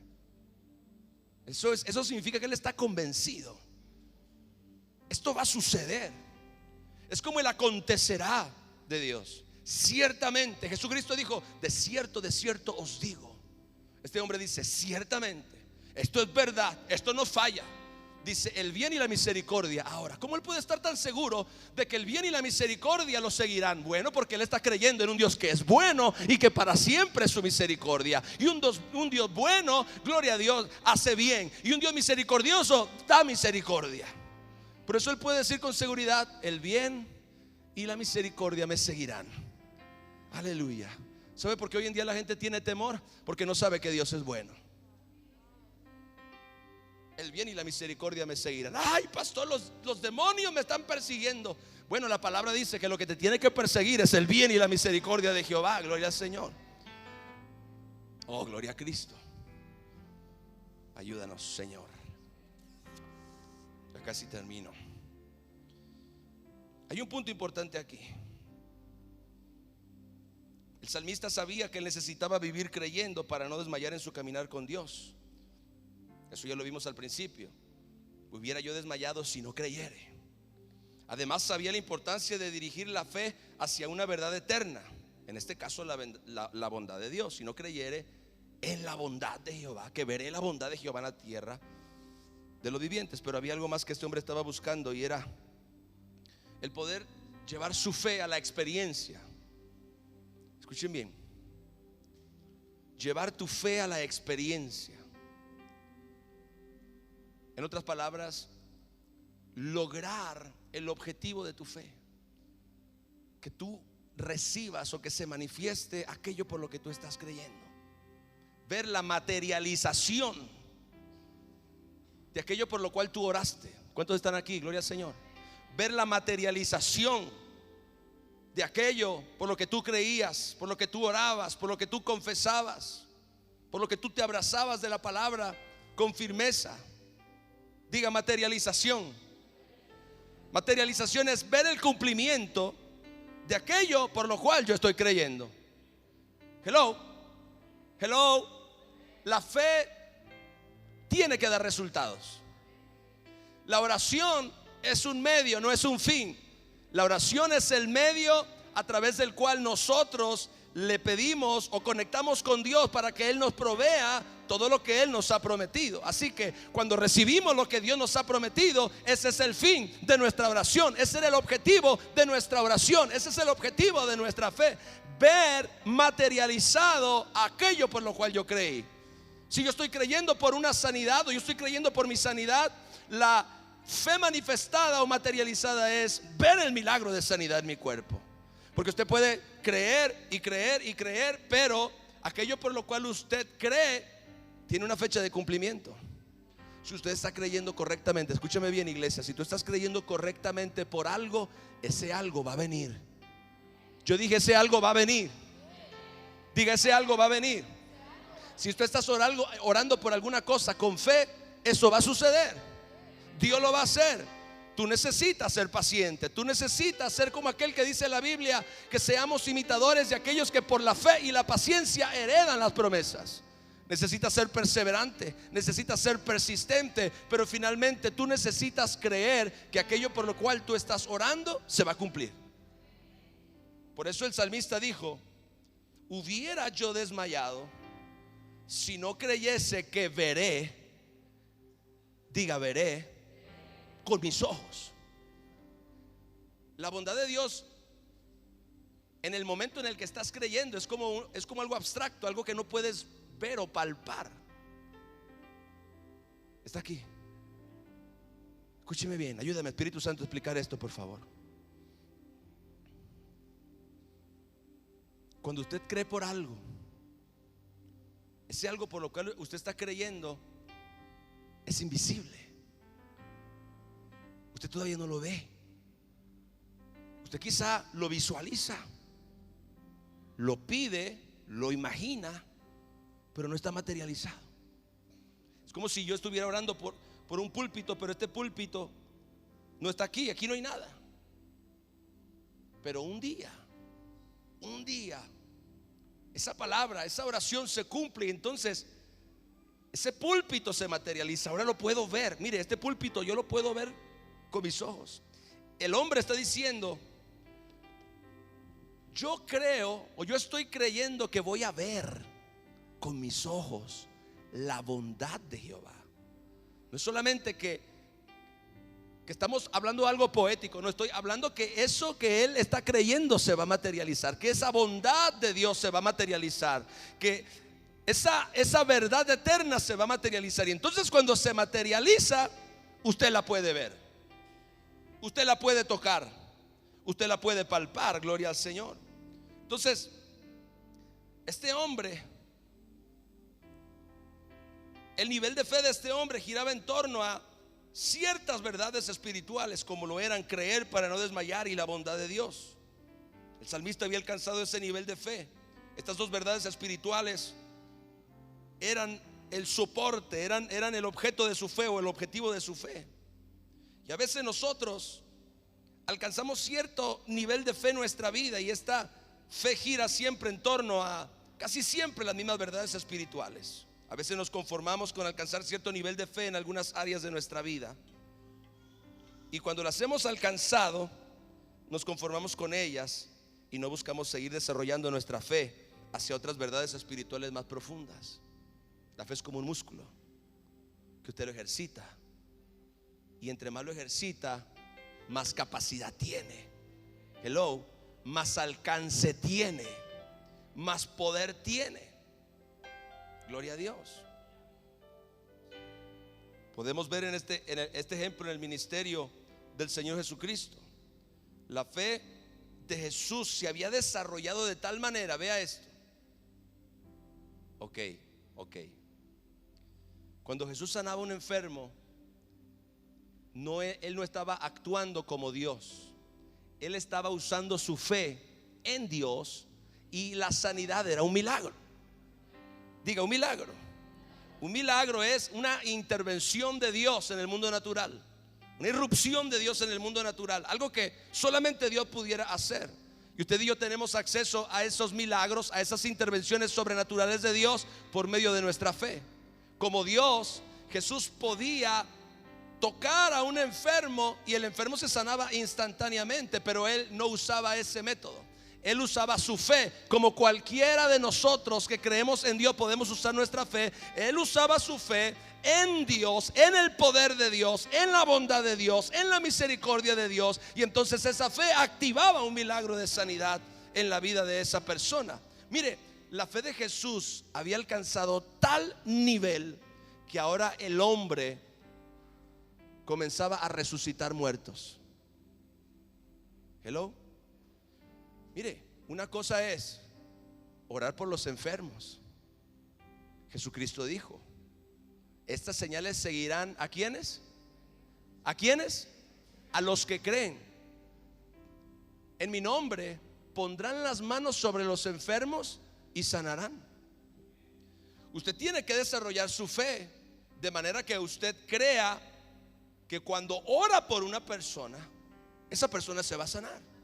Eso significa que él está convencido. Esto va a suceder. Es como el acontecerá de Dios. Ciertamente, Jesucristo dijo, de cierto os digo. Este hombre dice, ciertamente, esto es verdad, esto no falla. Dice, el bien y la misericordia. Ahora, ¿cómo él puede estar tan seguro de que el bien y la misericordia lo seguirán? Bueno, porque él está creyendo en un Dios que es bueno y que para siempre es su misericordia. Y un Dios bueno, gloria a Dios, hace bien. Y un Dios misericordioso da misericordia. Por eso él puede decir con seguridad, el bien y la misericordia me seguirán. Aleluya. ¿Sabe por qué hoy en día la gente tiene temor? Porque no sabe que Dios es bueno. El bien y la misericordia me seguirán. Ay, pastor, los demonios me están persiguiendo. Bueno, la palabra dice que lo que te tiene que perseguir es el bien y la misericordia de Jehová. Gloria al Señor. Oh, gloria a Cristo. Ayúdanos, Señor. Ya casi termino. Hay un punto importante aquí. El salmista sabía que él necesitaba vivir creyendo para no desmayar en su caminar con Dios. Eso ya lo vimos al principio. Hubiera yo desmayado si no creyere. Además sabía la importancia de dirigir la fe hacia una verdad eterna. En este caso la bondad de Dios. Si no creyere en la bondad de Jehová, que veré la bondad de Jehová en la tierra de los vivientes. Pero había algo más que este hombre estaba buscando, y era el poder llevar su fe a la experiencia. Escuchen bien. Llevar tu fe a la experiencia. En otras palabras, lograr el objetivo de tu fe. Que tú recibas o que se manifieste aquello por lo que tú estás creyendo. Ver la materialización de aquello por lo cual tú oraste. ¿Cuántos están aquí? Gloria al Señor. Ver la materialización de aquello por lo que tú creías, por lo que tú orabas, por lo que tú confesabas, por lo que tú te abrazabas de la palabra con firmeza. Diga materialización. Materialización es ver el cumplimiento de aquello por lo cual yo estoy creyendo. Hello. La fe tiene que dar resultados. La oración es un medio, no es un fin. La oración es el medio a través del cual nosotros le pedimos o conectamos con Dios para que Él nos provea todo lo que Él nos ha prometido. Así que cuando recibimos lo que Dios nos ha prometido, ese es el fin de nuestra oración. Ese es el objetivo de nuestra oración. Ese es el objetivo de nuestra fe. Ver materializado aquello por lo cual yo creí. Si yo estoy creyendo por una sanidad o yo estoy creyendo por mi sanidad, la fe manifestada o materializada es ver el milagro de sanidad en mi cuerpo. Porque usted puede creer y creer y creer, pero aquello por lo cual usted cree tiene una fecha de cumplimiento. Si usted está creyendo correctamente, escúchame bien, iglesia, si tú estás creyendo correctamente por algo, ese algo va a venir. Yo dije, ese algo va a venir. Diga, ese algo va a venir. Si usted está orando por alguna cosa con fe, eso va a suceder. Dios lo va a hacer. Tú necesitas ser paciente. Tú necesitas ser como aquel que dice la Biblia, que seamos imitadores de aquellos que por la fe y la paciencia heredan las promesas. Necesitas ser perseverante, necesitas ser persistente, pero finalmente tú necesitas creer que aquello por lo cual tú estás orando se va a cumplir. Por eso el salmista dijo: hubiera yo desmayado si no creyese que veré, diga veré, con mis ojos. La bondad de Dios en el momento en el que estás creyendo es como algo abstracto, algo que no puedes ver o palpar. Está aquí. Escúcheme bien, ayúdame, Espíritu Santo, a explicar esto, por favor. Cuando usted cree por algo, ese algo por lo cual usted está creyendo es invisible. Usted todavía no lo ve. Usted quizá lo visualiza, lo pide, lo imagina, pero no está materializado. Es como si yo estuviera orando por un púlpito, pero este púlpito no está aquí, aquí no hay nada. Pero un día esa palabra, esa oración se cumple y entonces ese púlpito se materializa. Ahora lo puedo ver. Mire, este púlpito yo lo puedo ver con mis ojos. El hombre está diciendo: yo creo o yo estoy creyendo que voy a ver con mis ojos la bondad de Jehová. No es solamente que estamos hablando de algo poético, no, estoy hablando que eso que él está creyendo se va a materializar, que esa bondad de Dios se va a materializar, que esa verdad eterna se va a materializar. Y entonces cuando se materializa, usted la puede ver, usted la puede tocar, usted la puede palpar, gloria al Señor. Entonces, este hombre, el nivel de fe de este hombre giraba en torno a ciertas verdades espirituales, como lo eran creer para no desmayar y la bondad de Dios. El salmista había alcanzado ese nivel de fe. Estas dos verdades espirituales eran el soporte, eran el objeto de su fe o el objetivo de su fe. Y a veces nosotros alcanzamos cierto nivel de fe en nuestra vida, y esta fe gira siempre en torno a casi siempre las mismas verdades espirituales. A veces nos conformamos con alcanzar cierto nivel de fe en algunas áreas de nuestra vida, y cuando las hemos alcanzado nos conformamos con ellas y no buscamos seguir desarrollando nuestra fe hacia otras verdades espirituales más profundas. La fe es como un músculo que usted lo ejercita, y entre más lo ejercita, más capacidad tiene. Hello, más alcance tiene, más poder tiene. Gloria a Dios. Podemos ver en este ejemplo en el ministerio del Señor Jesucristo. La fe de Jesús se había desarrollado de tal manera, vea esto. Ok. Cuando Jesús sanaba a un enfermo, él no estaba actuando como Dios. Él estaba usando su fe en Dios, y la sanidad era un milagro. Diga, un milagro. Un milagro es una intervención de Dios en el mundo natural, una irrupción de Dios en el mundo natural, algo que solamente Dios pudiera hacer. Y usted y yo tenemos acceso a esos milagros, a esas intervenciones sobrenaturales de Dios por medio de nuestra fe. Como Dios, Jesús podía tocar a un enfermo y el enfermo se sanaba instantáneamente, pero él no usaba ese método. Él usaba su fe, como cualquiera de nosotros que creemos en Dios podemos usar nuestra fe. Él usaba su fe en Dios, en el poder de Dios, en la bondad de Dios, en la misericordia de Dios, y entonces esa fe activaba un milagro de sanidad en la vida de esa persona. Mire, la fe de Jesús había alcanzado tal nivel que ahora el hombre comenzaba a resucitar muertos. Hello. Mire, una cosa es orar por los enfermos. Jesucristo dijo: estas señales seguirán ¿a quiénes? ¿A quiénes? A los que creen. En mi nombre pondrán las manos sobre los enfermos y sanarán. Usted tiene que desarrollar su fe de manera que usted crea que cuando ora por una persona, esa persona se va a sanar.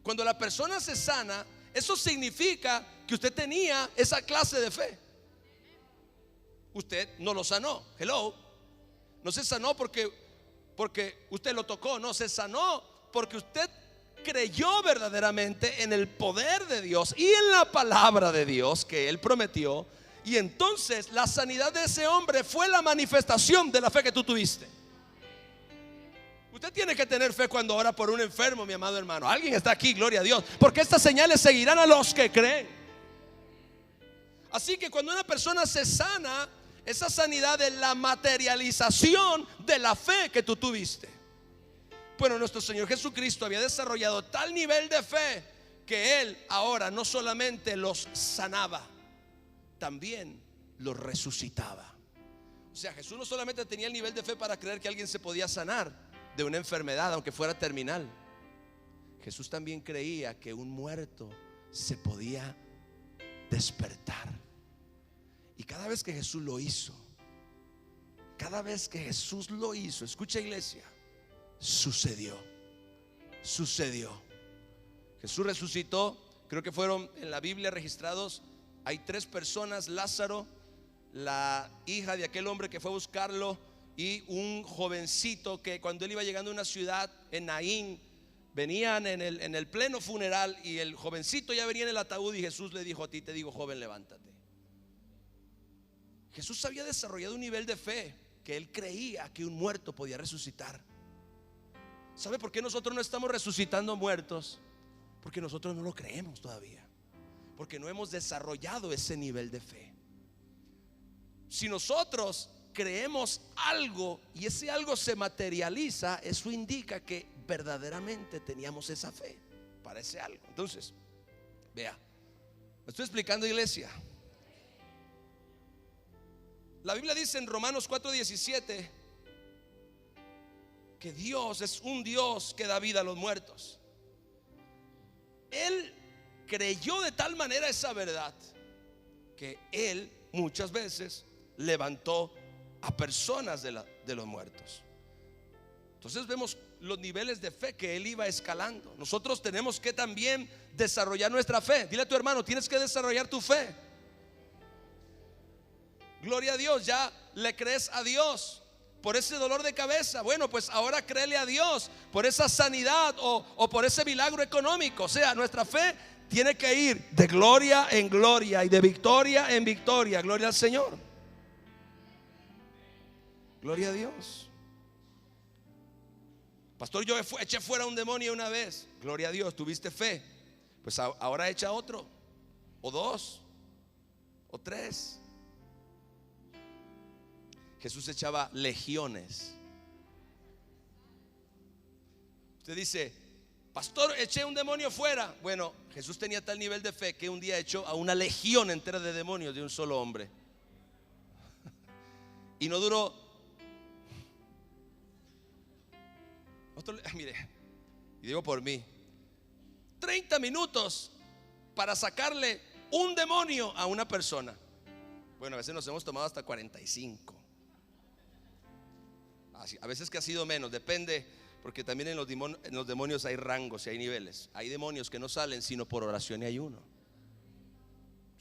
Cuando la persona se sana, eso significa que usted tenía esa clase de fe. Usted no lo sanó. Hello. No se sanó porque usted lo tocó. No, se sanó porque usted creyó verdaderamente en el poder de Dios y en la palabra de Dios que Él prometió. Y entonces la sanidad de ese hombre fue la manifestación de la fe que tú tuviste. Usted tiene que tener fe cuando ora por un enfermo, mi amado hermano. Alguien está aquí, gloria a Dios, porque estas señales seguirán a los que creen. Así que cuando una persona se sana, esa sanidad es la materialización de la fe que tú tuviste. Bueno, nuestro Señor Jesucristo había desarrollado tal nivel de fe que Él ahora no solamente los sanaba, también los resucitaba. O sea, Jesús no solamente tenía el nivel de fe para creer que alguien se podía sanar de una enfermedad, aunque fuera terminal. Jesús también creía que un muerto se podía despertar. Y cada vez que Jesús lo hizo, escucha, iglesia, sucedió. Jesús resucitó. Creo que fueron en la Biblia registrados, hay 3 personas: Lázaro, la hija de aquel hombre que fue a buscarlo, y un jovencito que cuando él iba llegando a una ciudad, en Naín, venían en el pleno funeral y el jovencito ya venía en el ataúd y Jesús le dijo: a ti te digo, joven, levántate. Jesús había desarrollado un nivel de fe que él creía que un muerto podía resucitar. ¿Sabe por qué nosotros no estamos resucitando muertos? Porque nosotros no lo creemos todavía, porque no hemos desarrollado ese nivel de fe. Si nosotros creemos algo y ese algo se materializa, eso indica que verdaderamente teníamos esa fe para ese algo. Entonces, vea, me estoy explicando, iglesia. La Biblia dice en Romanos 4:17 que Dios es un Dios que da vida a los muertos. Él creyó de tal manera esa verdad que Él muchas veces levantó a personas de los muertos. Entonces vemos los niveles de fe que Él iba escalando. Nosotros tenemos que también desarrollar nuestra fe. Dile a tu hermano: tienes que desarrollar tu fe. Gloria a Dios. Ya le crees a Dios por ese dolor de cabeza. Bueno, pues ahora créele a Dios por esa sanidad o por ese milagro económico. O sea, nuestra fe tiene que ir de gloria en gloria y de victoria en victoria. Gloria al Señor. Gloria a Dios. Pastor, yo eché fuera un demonio una vez. Gloria a Dios, tuviste fe. Pues ahora echa otro, o dos, o tres. Jesús echaba legiones. Usted dice: pastor, eché un demonio fuera. Bueno, Jesús tenía tal nivel de fe que un día echó a una legión entera de demonios de un solo hombre. Y no duró. Mire, y digo por mí, 30 minutos para sacarle un demonio a una persona. Bueno, a veces nos hemos tomado hasta 45. A veces que ha sido menos, depende, porque también en los demonios hay rangos y hay niveles. Hay demonios que no salen sino por oración y ayuno.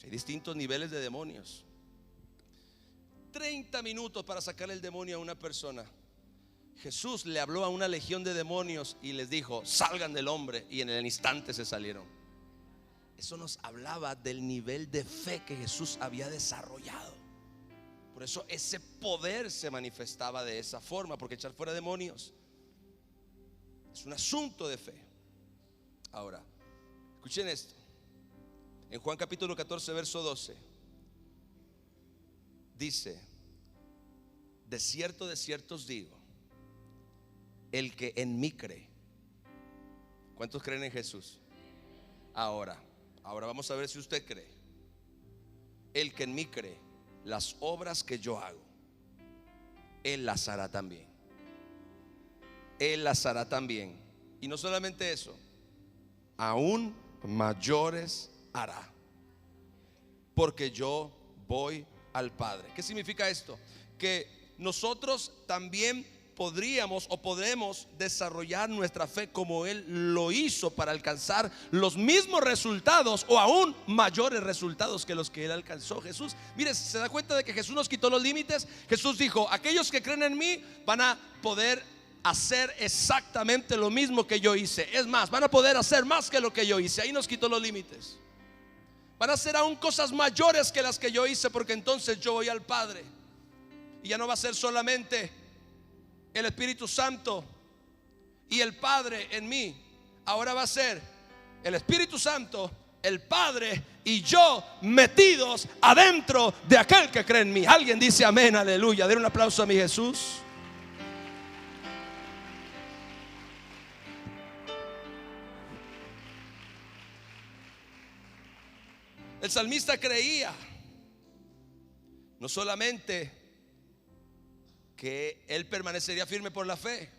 Hay distintos niveles de demonios. 30 minutos para sacarle el demonio a una persona. Jesús le habló a una legión de demonios y les dijo: salgan del hombre, y en el instante se salieron. Eso nos hablaba del nivel de fe que Jesús había desarrollado. Por eso ese poder se manifestaba de esa forma, porque echar fuera demonios es un asunto de fe. Ahora, escuchen esto. En Juan capítulo 14 verso 12 dice: de cierto os digo, el que en mí cree. ¿Cuántos creen en Jesús? Ahora vamos a ver si usted cree. El que en mí cree, las obras que yo hago, Él las hará también. Él las hará también. Y no solamente eso, aún mayores hará, porque yo voy al Padre. ¿Qué significa esto? Que nosotros también podríamos o podemos desarrollar nuestra fe como Él lo hizo para alcanzar los mismos resultados o aún mayores resultados que los que Él alcanzó. Jesús, mire, se da cuenta de que Jesús nos quitó los límites. Jesús dijo: aquellos que creen en mí van a poder hacer exactamente lo mismo que yo hice. Es más, van a poder hacer más que lo que yo hice. Ahí nos quitó los límites. Van a hacer aún cosas mayores que las que yo hice, porque entonces yo voy al Padre. Y ya no va a ser solamente el Espíritu Santo y el Padre en mí. Ahora va a ser el Espíritu Santo, el Padre y yo metidos adentro de aquel que cree en mí. Alguien dice amén, aleluya. Den un aplauso a mi Jesús. El salmista creía no solamente que él permanecería firme por la fe.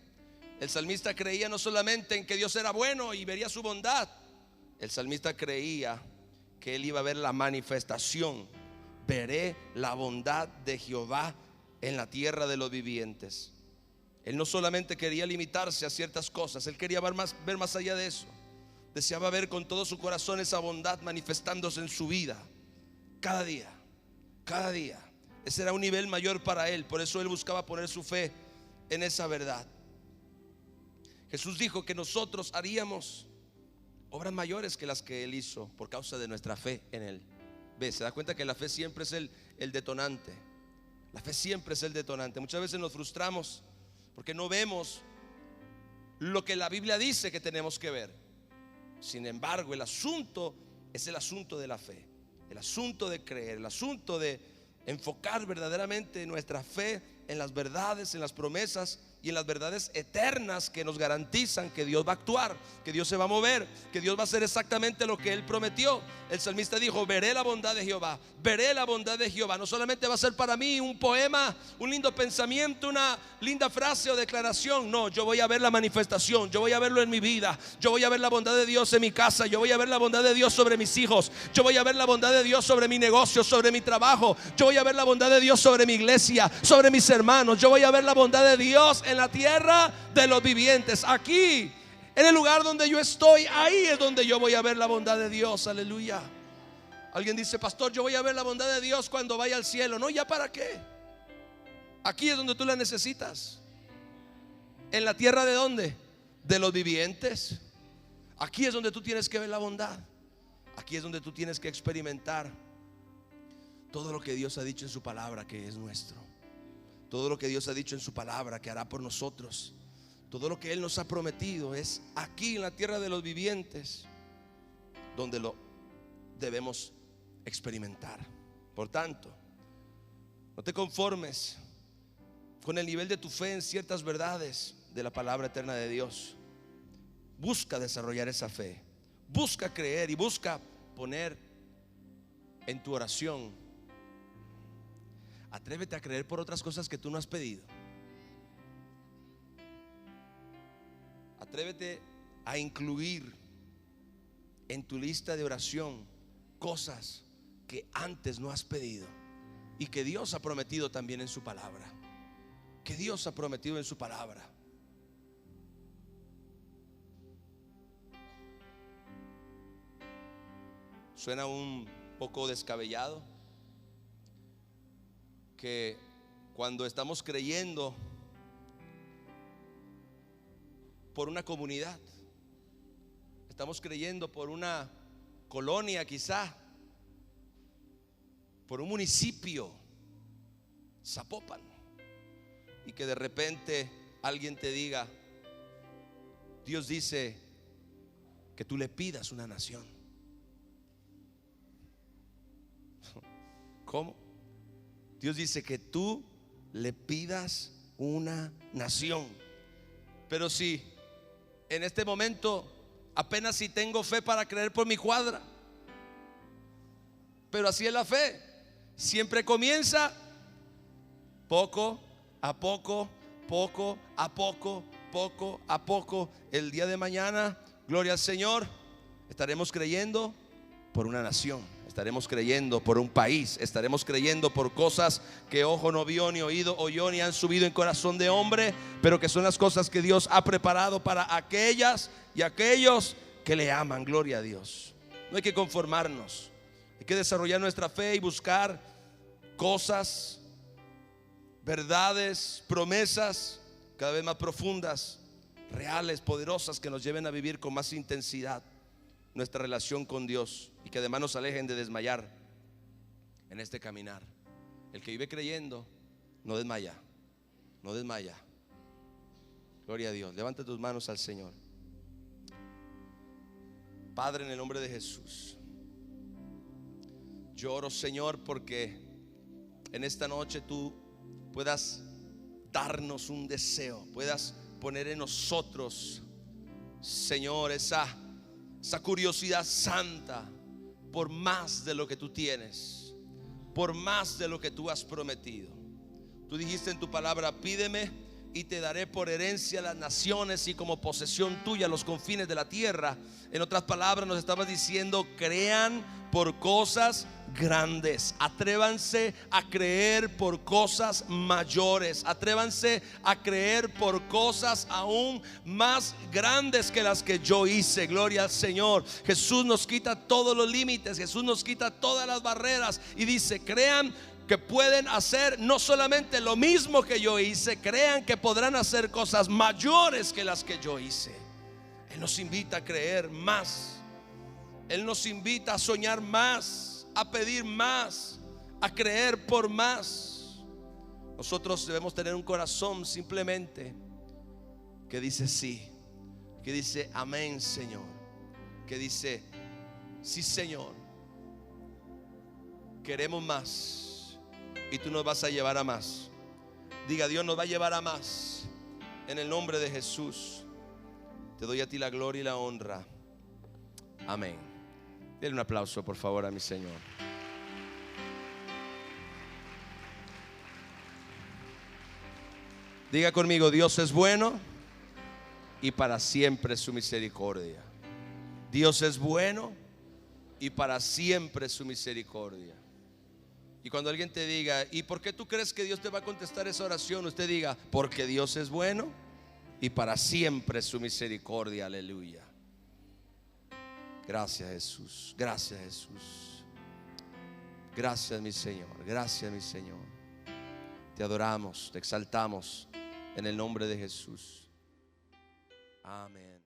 El salmista creía no solamente en que Dios era bueno y vería su bondad. El salmista creía que él iba a ver la manifestación. Veré la bondad de Jehová en la tierra de los vivientes. Él no solamente quería limitarse a ciertas cosas, él quería ver más allá de eso. Deseaba ver con todo su corazón esa bondad manifestándose en su vida cada día, cada día. Ese era un nivel mayor para él. Por eso él buscaba poner su fe en esa verdad. Jesús dijo que nosotros haríamos obras mayores que las que Él hizo por causa de nuestra fe en Él. ¿Ve? Se da cuenta que la fe siempre es el detonante. La fe siempre es el detonante. Muchas veces nos frustramos porque no vemos lo que la Biblia dice que tenemos que ver. Sin embargo, el asunto es el asunto de la fe, el asunto de creer, el asunto de enfocar verdaderamente nuestra fe en las verdades, en las promesas y en las verdades eternas que nos garantizan que Dios va a actuar, que Dios se va a mover, que Dios va a hacer exactamente lo que Él prometió. El salmista dijo: veré la bondad de Jehová, veré la bondad de Jehová. No solamente va a ser para mí un poema, un lindo pensamiento, una linda frase o declaración. No, yo voy a ver la manifestación, yo voy a verlo en mi vida. Yo voy a ver la bondad de Dios en mi casa, yo voy a ver la bondad de Dios sobre mis hijos, yo voy a ver la bondad de Dios sobre mi negocio, sobre mi trabajo. Yo voy a ver la bondad de Dios sobre mi iglesia, sobre mis hermanos. Yo voy a ver la bondad de Dios en la tierra de los vivientes. Aquí, en el lugar donde yo estoy, ahí es donde yo voy a ver la bondad de Dios. Aleluya. Alguien dice: pastor, yo voy a ver la bondad de Dios cuando vaya al cielo. No, ¿ya para qué? Aquí es donde tú la necesitas. ¿En la tierra de dónde? De los vivientes. Aquí es donde tú tienes que ver la bondad. Aquí es donde tú tienes que experimentar todo lo que Dios ha dicho en su palabra que es nuestro. Todo lo que Dios ha dicho en su palabra que hará por nosotros. Todo lo que Él nos ha prometido es aquí en la tierra de los vivientes donde lo debemos experimentar. Por tanto, no te conformes con el nivel de tu fe en ciertas verdades de la palabra eterna de Dios. Busca desarrollar esa fe. Busca creer y busca poner en tu oración. Atrévete a creer por otras cosas que tú no has pedido. Atrévete a incluir en tu lista de oración cosas que antes no has pedido y que Dios ha prometido también en su palabra. Que Dios ha prometido en su palabra. Suena un poco descabellado que cuando estamos creyendo por una comunidad, estamos creyendo por una colonia, quizá por un municipio, Zapopan, y que de repente alguien te diga: Dios dice que tú le pidas una nación. ¿Cómo? Dios dice que tú le pidas una nación. Pero si en este momento apenas si tengo fe para creer por mi cuadra. Pero así es la fe. Siempre comienza poco a poco, poco a poco, poco a poco. El día de mañana, gloria al Señor, estaremos creyendo por una nación. Estaremos creyendo por un país. Estaremos creyendo por cosas que ojo no vio, ni oído oyó, ni han subido en corazón de hombre, pero que son las cosas que Dios ha preparado para aquellas y aquellos que le aman. Gloria a Dios. No hay que conformarnos. Hay que desarrollar nuestra fe y buscar cosas, verdades, promesas cada vez más profundas, reales, poderosas, que nos lleven a vivir con más intensidad nuestra relación con Dios y que además nos alejen de desmayar en este caminar. El que vive creyendo no desmaya, no desmaya. Gloria a Dios. Levanta tus manos al Señor. Padre, en el nombre de Jesús, yo oro, Señor, porque en esta noche tú puedas darnos un deseo, puedas poner en nosotros, Señor, esa curiosidad santa por más de lo que tú tienes, por más de lo que tú has prometido. Tú dijiste en tu palabra: pídeme y te daré por herencia las naciones y como posesión tuya los confines de la tierra. En otras palabras, nos estabas diciendo: crean por cosas grandes, atrévanse a creer por cosas mayores, atrévanse a creer por cosas aún más grandes que las que yo hice. Gloria al Señor. Jesús nos quita todos los límites, Jesús nos quita todas las barreras y dice: crean que pueden hacer no solamente lo mismo que yo hice, crean que podrán hacer cosas mayores que las que yo hice. Él nos invita a creer más. Él nos invita a soñar más, a pedir más, a creer por más. Nosotros debemos tener un corazón simplemente que dice sí, que dice amén, Señor, que dice sí, Señor, queremos más y tú nos vas a llevar a más. Diga: Dios nos va a llevar a más en el nombre de Jesús. Te doy a ti la gloria y la honra. Amén. Denle un aplauso por favor a mi Señor. Diga conmigo: Dios es bueno y para siempre su misericordia. Dios es bueno y para siempre su misericordia. Y cuando alguien te diga: ¿y por qué tú crees que Dios te va a contestar esa oración? Usted diga: porque Dios es bueno y para siempre su misericordia. Aleluya. Gracias, Jesús. Gracias, Jesús. Gracias, mi Señor. Gracias, mi Señor. Te adoramos, te exaltamos en el nombre de Jesús. Amén.